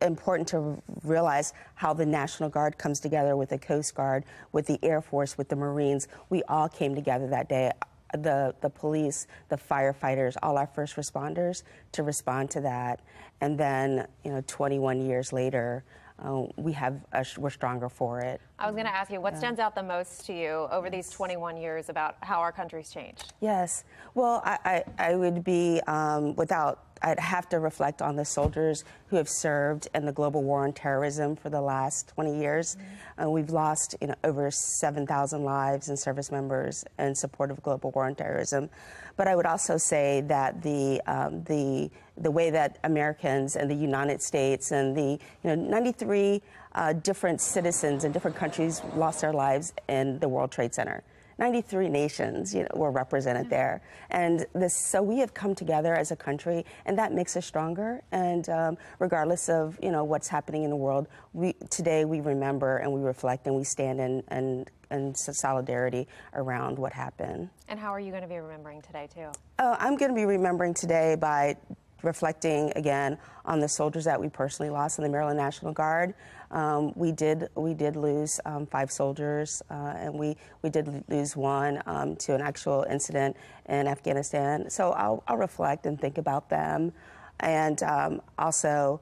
important to realize how the National Guard comes together with the Coast Guard, with the Air Force, with the Marines. We all came together that day, the police, the firefighters, all our first responders to respond to that. And then, 21 years later, we're stronger for it. I was going to ask you, what stands out the most to you over these 21 years about how our country's changed? Yes. Well, I would be I'd have to reflect on the soldiers who have served in the global war on terrorism for the last 20 years. We've lost over 7,000 lives and service members in support of global war on terrorism. But I would also say that the way that Americans and the United States and the 93 different citizens in different countries lost their lives in the World Trade Center. 93 nations, were represented there, and so we have come together as a country, and that makes us stronger. And regardless of what's happening in the world, today we remember and we reflect and we stand in solidarity around what happened. And how are you going to be remembering today too? I'm going to be remembering today by reflecting again on the soldiers that we personally lost in the Maryland National Guard. We did lose 5 soldiers, and we did lose one to an actual incident in Afghanistan. So I'll reflect and think about them, and also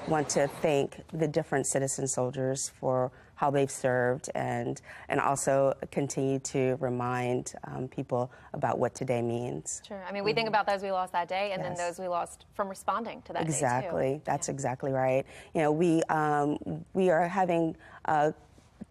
want to thank the different citizen soldiers for how they've served, and also continue to remind people about what today means. Sure. I mean, we think about those we lost that day, and then those we lost from responding to that day, too. Exactly. That's exactly right. We are having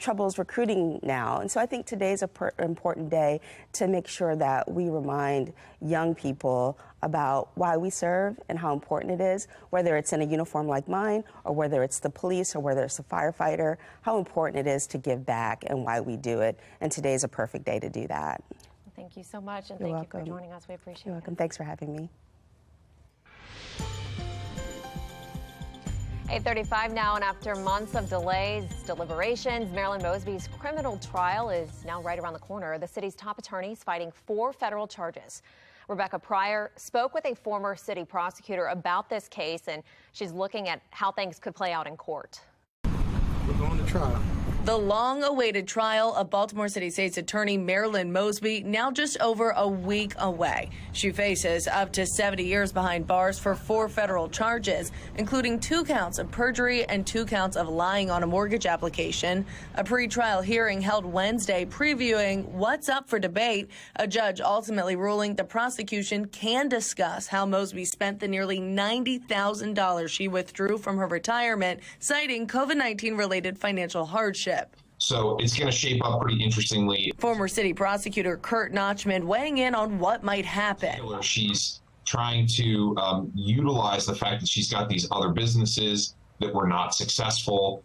troubles recruiting now. And so I think today's an important day to make sure that we remind young people about why we serve and how important it is, whether it's in a uniform like mine or whether it's the police or whether it's a firefighter, how important it is to give back and why we do it. And today's a perfect day to do that. Well, thank you so much, and You're thank welcome. you for joining us. We appreciate You're it. welcome. Thanks for having me. 8:35 now, and after months of delays, deliberations, Marilyn Mosby's criminal trial is now right around the corner. The city's top attorney is fighting 4 federal charges. Rebecca Pryor spoke with a former city prosecutor about this case, and she's looking at how things could play out in court. We're going to trial. The long-awaited trial of Baltimore City State's Attorney Marilyn Mosby now just over a week away. She faces up to 70 years behind bars for 4 federal charges, including 2 counts of perjury and 2 counts of lying on a mortgage application. A pre-trial hearing held Wednesday previewing what's up for debate. A judge ultimately ruling the prosecution can discuss how Mosby spent the nearly $90,000 she withdrew from her retirement, citing COVID-19 related financial hardship. So it's going to shape up pretty interestingly. Former city prosecutor Kurt Notchman weighing in on what might happen. She's trying to utilize the fact that she's got these other businesses that were not successful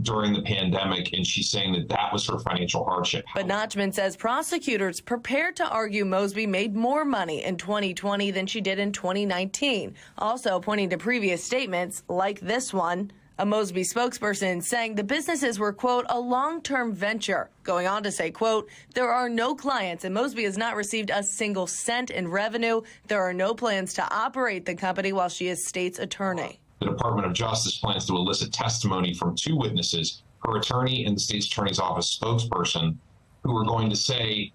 during the pandemic, and she's saying that that was her financial hardship. But Notchman says prosecutors prepared to argue Mosby made more money in 2020 than she did in 2019, also pointing to previous statements like this one. A Mosby spokesperson saying the businesses were, quote, a long-term venture, going on to say, quote, there are no clients and Mosby has not received a single cent in revenue. There are no plans to operate the company while she is state's attorney. The Department of Justice plans to elicit testimony from 2 witnesses, her attorney and the state's attorney's office spokesperson, who are going to say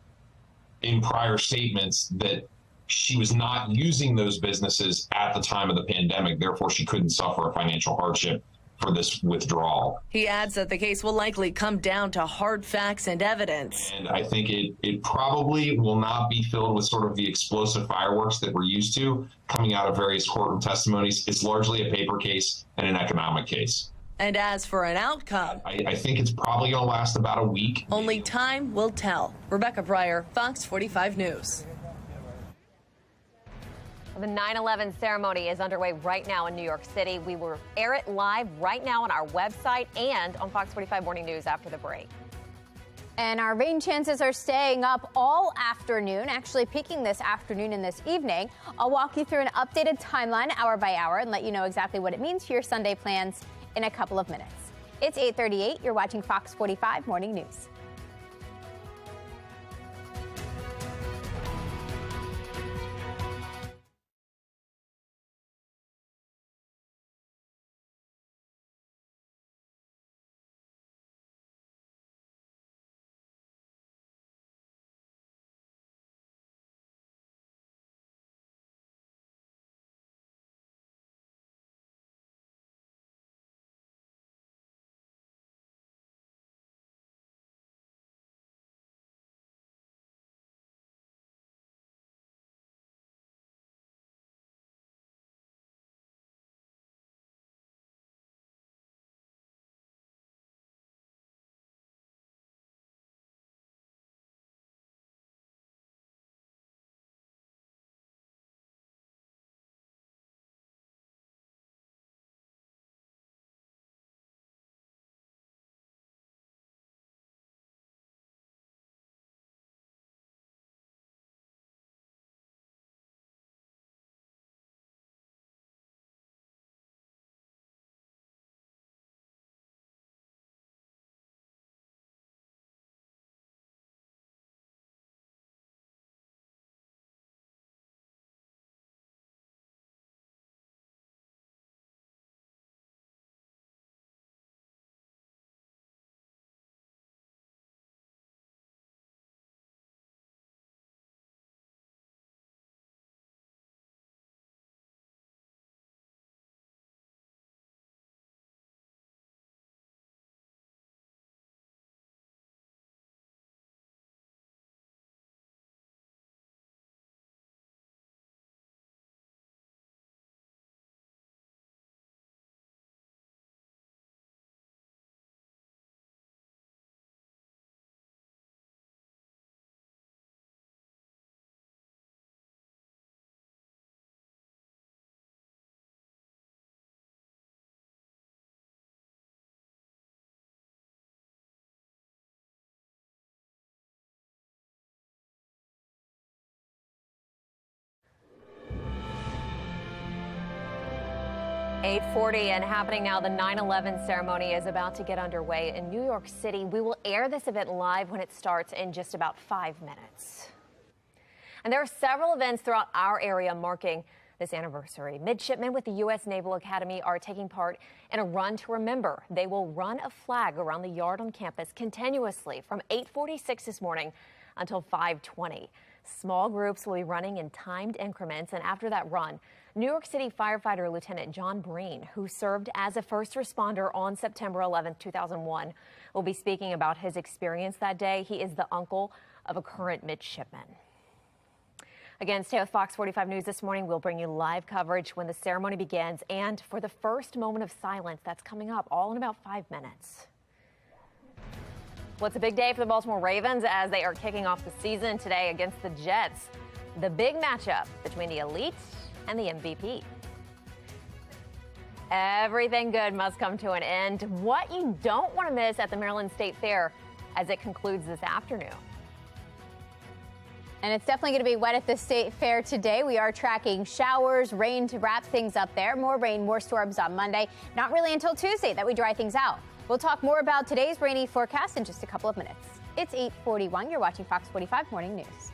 in prior statements that she was not using those businesses at the time of the pandemic, therefore she couldn't suffer a financial hardship for this withdrawal. He adds that the case will likely come down to hard facts and evidence. And I think it probably will not be filled with sort of the explosive fireworks that we're used to coming out of various courtroom testimonies. It's largely a paper case and an economic case. And as for an outcome, I think it's probably going to last about a week. Only time will tell. Rebecca Pryor, Fox 45 News. The 9/11 ceremony is underway right now in New York City. We will air it live right now on our website and on Fox 45 Morning News after the break. And our rain chances are staying up all afternoon, actually peaking this afternoon and this evening. I'll walk you through an updated timeline hour by hour and let you know exactly what it means for your Sunday plans in a couple of minutes. It's 8:38. You're watching Fox 45 Morning News. 8:40 and happening now. The 9/11 ceremony is about to get underway in New York City. We will air this event live when it starts in just about 5 minutes. And there are several events throughout our area marking this anniversary. Midshipmen with the U.S. Naval Academy are taking part in a run to remember. They will run a flag around the yard on campus continuously from 8:46 this morning until 5:20. Small groups will be running in timed increments, and after that run, New York City firefighter Lieutenant John Breen, who served as a first responder on September 11, 2001, will be speaking about his experience that day. He is the uncle of a current midshipman. Again, stay with Fox 45 News this morning. We'll bring you live coverage when the ceremony begins and for the first moment of silence that's coming up all in about 5 minutes. Well, it's a big day for the Baltimore Ravens as they are kicking off the season today against the Jets. The big matchup between the elite and the MVP. Everything good must come to an end. What you don't want to miss at the Maryland State Fair as it concludes this afternoon. And it's definitely going to be wet at the State Fair today. We are tracking showers, rain to wrap things up there. More rain, more storms on Monday. Not really until Tuesday that we dry things out. We'll talk more about today's rainy forecast in just a couple of minutes. It's 8:41. You're watching Fox 45 Morning News.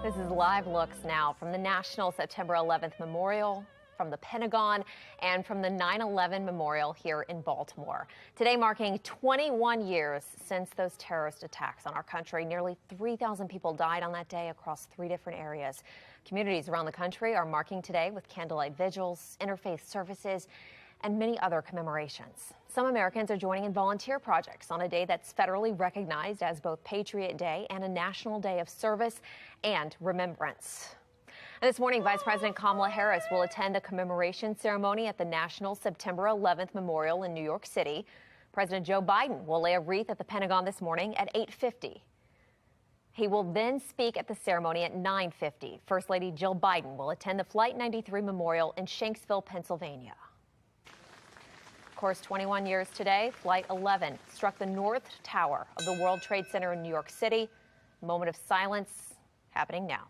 This is live looks now from the National September 11th Memorial, from the Pentagon, and from the 9/11 Memorial here in Baltimore. Today marking 21 years since those terrorist attacks on our country. Nearly 3,000 people died on that day across 3 different areas. Communities around the country are marking today with candlelight vigils, interfaith services, and many other commemorations. Some Americans are joining in volunteer projects on a day that's federally recognized as both Patriot Day and a national day of service and remembrance. And this morning, Vice President Kamala Harris will attend a commemoration ceremony at the National September 11th Memorial in New York City. President Joe Biden will lay a wreath at the Pentagon this morning at 8:50. He will then speak at the ceremony at 9:50. First Lady Jill Biden will attend the Flight 93 Memorial in Shanksville, Pennsylvania. course, 21 years today, Flight 11 struck the North Tower of the World Trade Center in New York City. A moment of silence happening now.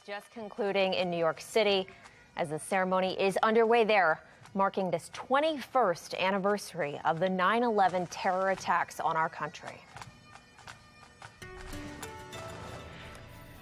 Just concluding in New York City as the ceremony is underway there, marking this 21st anniversary of the 9/11 terror attacks on our country.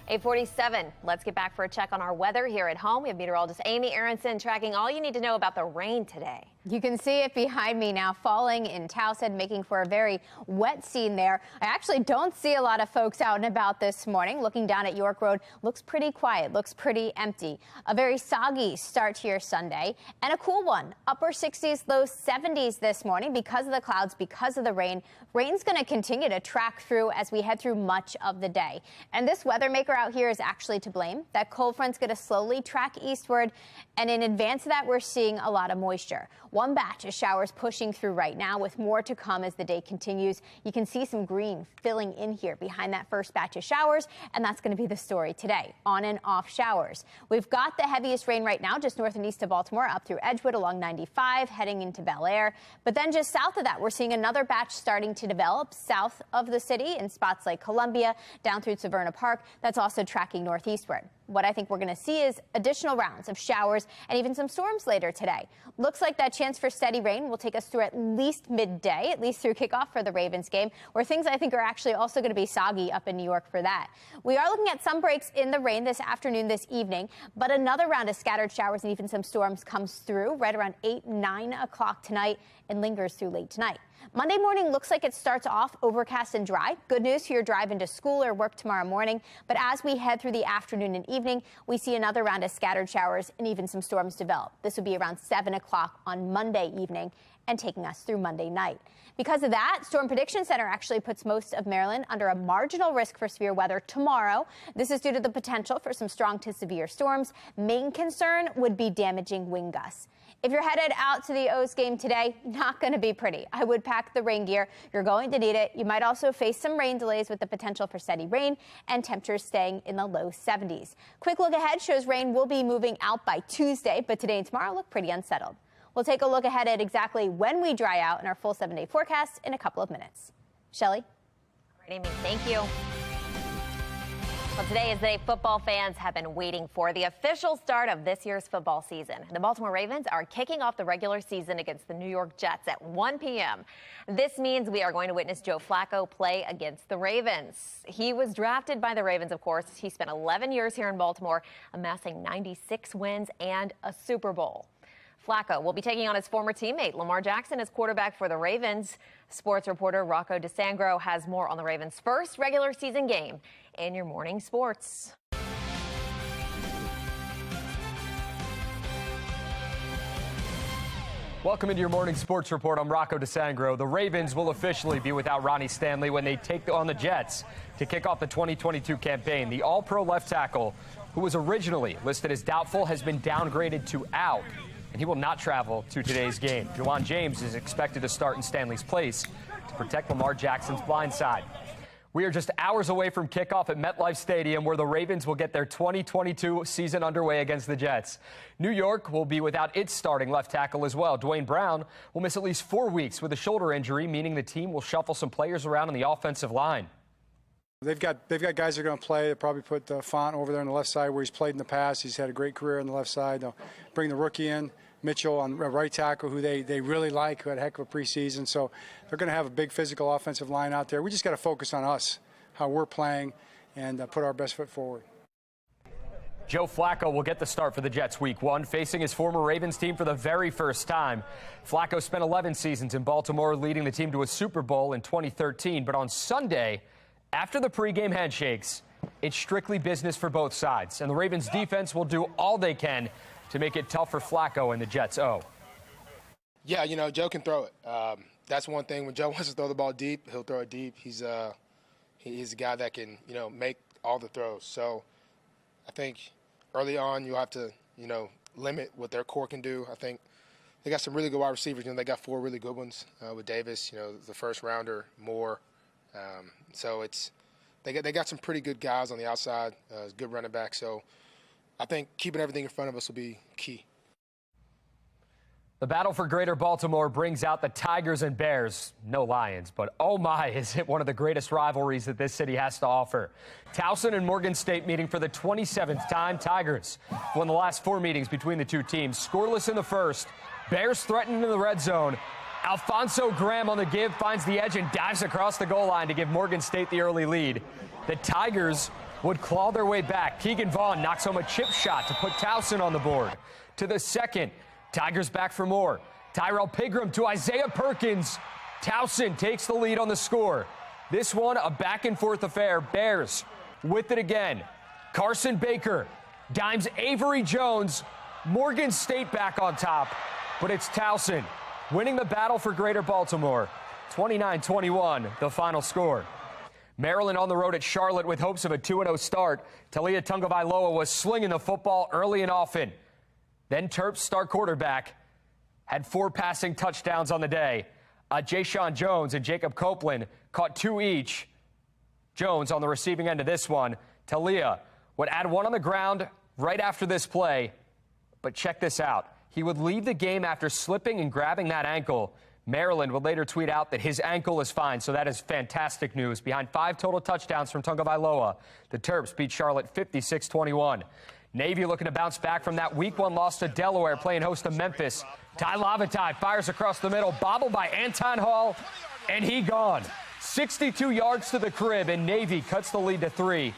8:47. Let's get back for a check on our weather here at home. We have meteorologist Amy Aronson tracking all you need to know about the rain today. You can see it behind me now, falling in Towson, making for a very wet scene there. I actually don't see a lot of folks out and about this morning. Looking down at York Road, looks pretty quiet, looks pretty empty. A very soggy start to your Sunday, and a cool one. Upper 60s, low 70s this morning because of the clouds, because of the rain. Rain's going to continue to track through as we head through much of the day. And this weather maker out here is actually to blame. That cold front's going to slowly track eastward, and in advance of that, we're seeing a lot of moisture. One batch of showers pushing through right now, with more to come as the day continues. You can see some green filling in here behind that first batch of showers, and that's going to be the story today. On and off showers. We've got the heaviest rain right now just north and east of Baltimore, up through Edgewood along 95, heading into Bel Air. But then just south of that, we're seeing another batch starting to develop south of the city in spots like Columbia, down through Severna Park. That's also tracking northeastward. What I think we're going to see is additional rounds of showers and even some storms later today. Looks like that chance for steady rain will take us through at least midday, at least through kickoff for the Ravens game, where things I think are actually also going to be soggy up in New York for that. We are looking at some breaks in the rain this afternoon, this evening, but another round of scattered showers and even some storms comes through right around 8, 9 o'clock tonight and lingers through late tonight. Monday morning looks like it starts off overcast and dry. Good news for your drive into school or work tomorrow morning. But as we head through the afternoon and evening, we see another round of scattered showers and even some storms develop. This will be around 7 o'clock on Monday evening and taking us through Monday night. Because of that, Storm Prediction Center actually puts most of Maryland under a marginal risk for severe weather tomorrow. This is due to the potential for some strong to severe storms. Main concern would be damaging wind gusts. If you're headed out to the O's game today, not going to be pretty. I would pack the rain gear. You're going to need it. You might also face some rain delays with the potential for steady rain and temperatures staying in the low 70s. Quick look ahead shows rain will be moving out by Tuesday, but today and tomorrow look pretty unsettled. We'll take a look ahead at exactly when we dry out in our full 7-day forecast in a couple of minutes. Shelley? All right, Amy, thank you. Well, today is the day football fans have been waiting for, the official start of this year's football season. The Baltimore Ravens are kicking off the regular season against the New York Jets at 1 p.m. This means we are going to witness Joe Flacco play against the Ravens. He was drafted by the Ravens, of course. He spent 11 years here in Baltimore, amassing 96 wins and a Super Bowl. Flacco will be taking on his former teammate Lamar Jackson as quarterback for the Ravens. Sports reporter Rocco DeSangro has more on the Ravens' first regular season game in your morning sports. Welcome into your morning sports report. I'm Rocco DeSangro. The Ravens will officially be without Ronnie Stanley when they take on the Jets to kick off the 2022 campaign. The All-Pro left tackle, who was originally listed as doubtful, has been downgraded to out, and he will not travel to today's game. Juwan James is expected to start in Stanley's place to protect Lamar Jackson's blind side. We are just hours away from kickoff at MetLife Stadium, where the Ravens will get their 2022 season underway against the Jets. New York will be without its starting left tackle as well. Dwayne Brown will miss at least 4 weeks with a shoulder injury, meaning the team will shuffle some players around on the offensive line. They've got guys that are going to play. They'll probably put Font over there on the left side where he's played in the past. He's had a great career on the left side. They'll bring the rookie in, Mitchell on right tackle, who they really like, who had a heck of a preseason. So they're going to have a big physical offensive line out there. We just got to focus on us, how we're playing, and put our best foot forward. Joe Flacco will get the start for the Jets Week 1, facing his former Ravens team for the very first time. Flacco spent 11 seasons in Baltimore, leading the team to a Super Bowl in 2013. But on Sunday, after the pregame handshakes, it's strictly business for both sides, and the Ravens defense will do all they can to make it tough for Flacco and the Jets. Yeah, Joe can throw it. That's one thing. When Joe wants to throw the ball deep, he'll throw it deep. He's a guy that can, make all the throws. So I think early on you'll have to, limit what their core can do. I think they got some really good wide receivers. They got 4 really good ones with Davis, the first rounder, Moore. So they got some pretty good guys on the outside, good running back. So I think keeping everything in front of us will be key. The battle for Greater Baltimore brings out the Tigers and Bears. No Lions, but oh my, is it one of the greatest rivalries that this city has to offer. Towson and Morgan State meeting for the 27th time. Tigers won the last 4 meetings between the two teams. Scoreless in the first. Bears threatened in the red zone. Alfonso Graham on the give, finds the edge and dives across the goal line to give Morgan State the early lead. The Tigers would claw their way back. Keegan Vaughn knocks home a chip shot to put Towson on the board. To the second, Tigers back for more. Tyrell Pigram to Isaiah Perkins. Towson takes the lead on the score. This one, a back-and-forth affair. Bears with it again. Carson Baker dimes Avery Jones. Morgan State back on top, but it's Towson winning the battle for Greater Baltimore. 29-21, the final score. Maryland on the road at Charlotte with hopes of a 2-0 start. Talia Tungavailoa was slinging the football early and often. Then Terps star quarterback had 4 passing touchdowns on the day. Jayshon Jones and Jacob Copeland caught 2 each. Jones on the receiving end of this one. Talia would add 1 on the ground right after this play. But check this out. He would leave the game after slipping and grabbing that ankle. Maryland would later tweet out that his ankle is fine, so that is fantastic news. Behind 5 total touchdowns from Tungavailoa, the Terps beat Charlotte 56-21. Navy looking to bounce back from that Week 1 loss to Delaware, playing host to Memphis. Ty Lavatai fires across the middle, bobbled by Anton Hall, and he gone. 62 yards to the crib, and Navy cuts the lead to 3.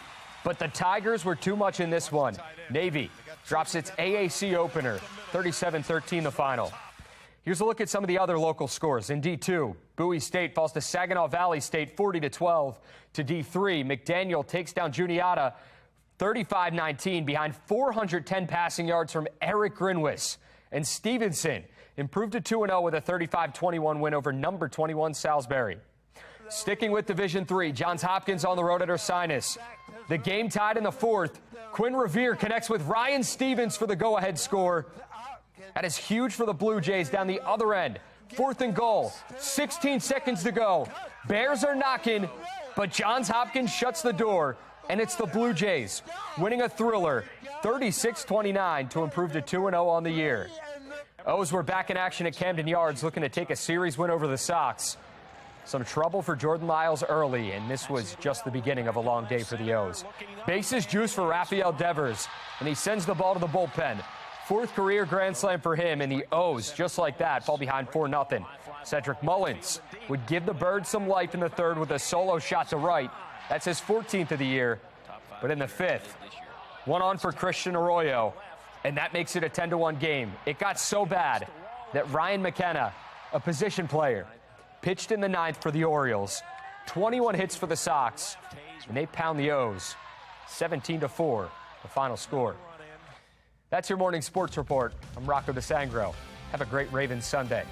But the Tigers were too much in this one. Navy drops its AAC opener, 37-13 the final. Here's a look at some of the other local scores. In D2, Bowie State falls to Saginaw Valley State 40-12. To D3, McDaniel takes down Juniata 35-19 behind 410 passing yards from Eric Grinwis. And Stevenson improved to 2-0 with a 35-21 win over number 21 Salisbury. Sticking with Division III, Johns Hopkins on the road at Ursinus. The game tied in the 4th. Quinn Revere connects with Ryan Stevens for the go-ahead score. That is huge for the Blue Jays down the other end. 4th and goal, 16 seconds to go. Bears are knocking, but Johns Hopkins shuts the door, and it's the Blue Jays winning a thriller, 36-29 to improve to 2-0 on the year. O's were back in action at Camden Yards, looking to take a series win over the Sox. Some trouble for Jordan Lyles early, and this was just the beginning of a long day for the O's. Bases juice for Rafael Devers, and he sends the ball to the bullpen. 4th career grand slam for him, and the O's, just like that, fall behind 4-0. Cedric Mullins would give the Birds some life in the 3rd with a solo shot to right. That's his 14th of the year. But in the 5th, 1 on for Christian Arroyo, and that makes it a 10-1 game. It got so bad that Ryan McKenna, a position player, pitched in the 9th for the Orioles. 21 hits for the Sox, and they pound the O's 17-4, the final score. That's your morning sports report. I'm Rocco DeSangro. Have a great Ravens Sunday.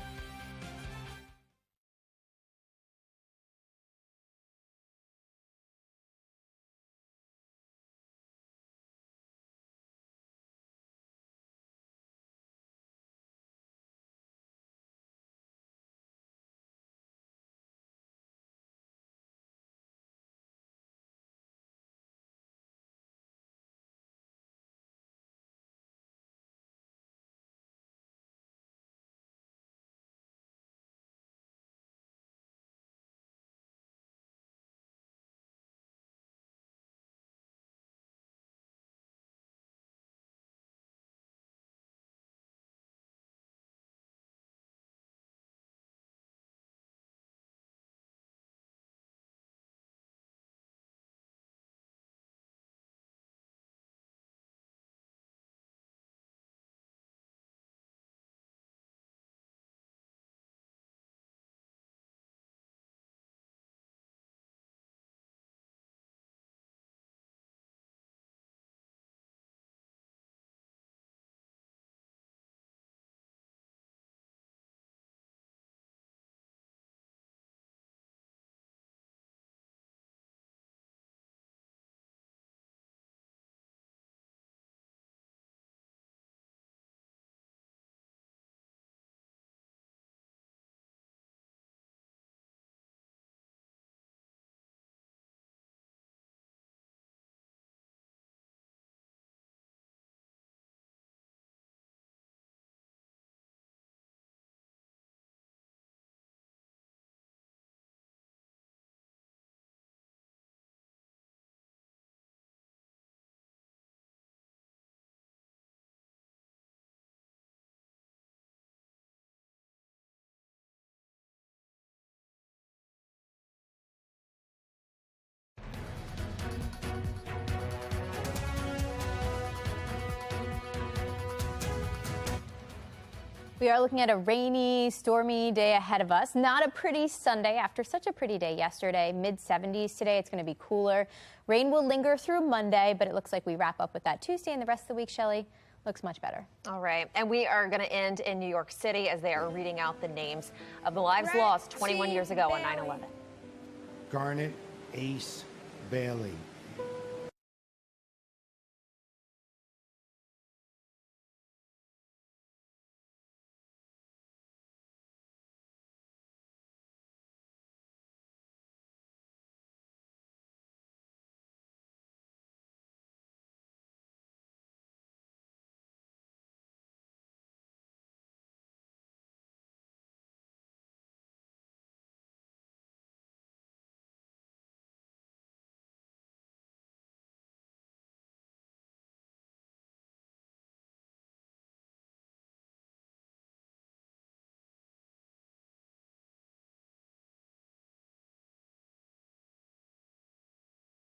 We are looking at a rainy, stormy day ahead of us. Not a pretty Sunday after such a pretty day yesterday. Mid-70s today. It's going to be cooler. Rain will linger through Monday, but it looks like we wrap up with that Tuesday, and the rest of the week, Shelley, looks much better. All right. And we are going to end in New York City as they are reading out the names of the lives lost 21 years ago on 9/11. Garnet Ace Bailey.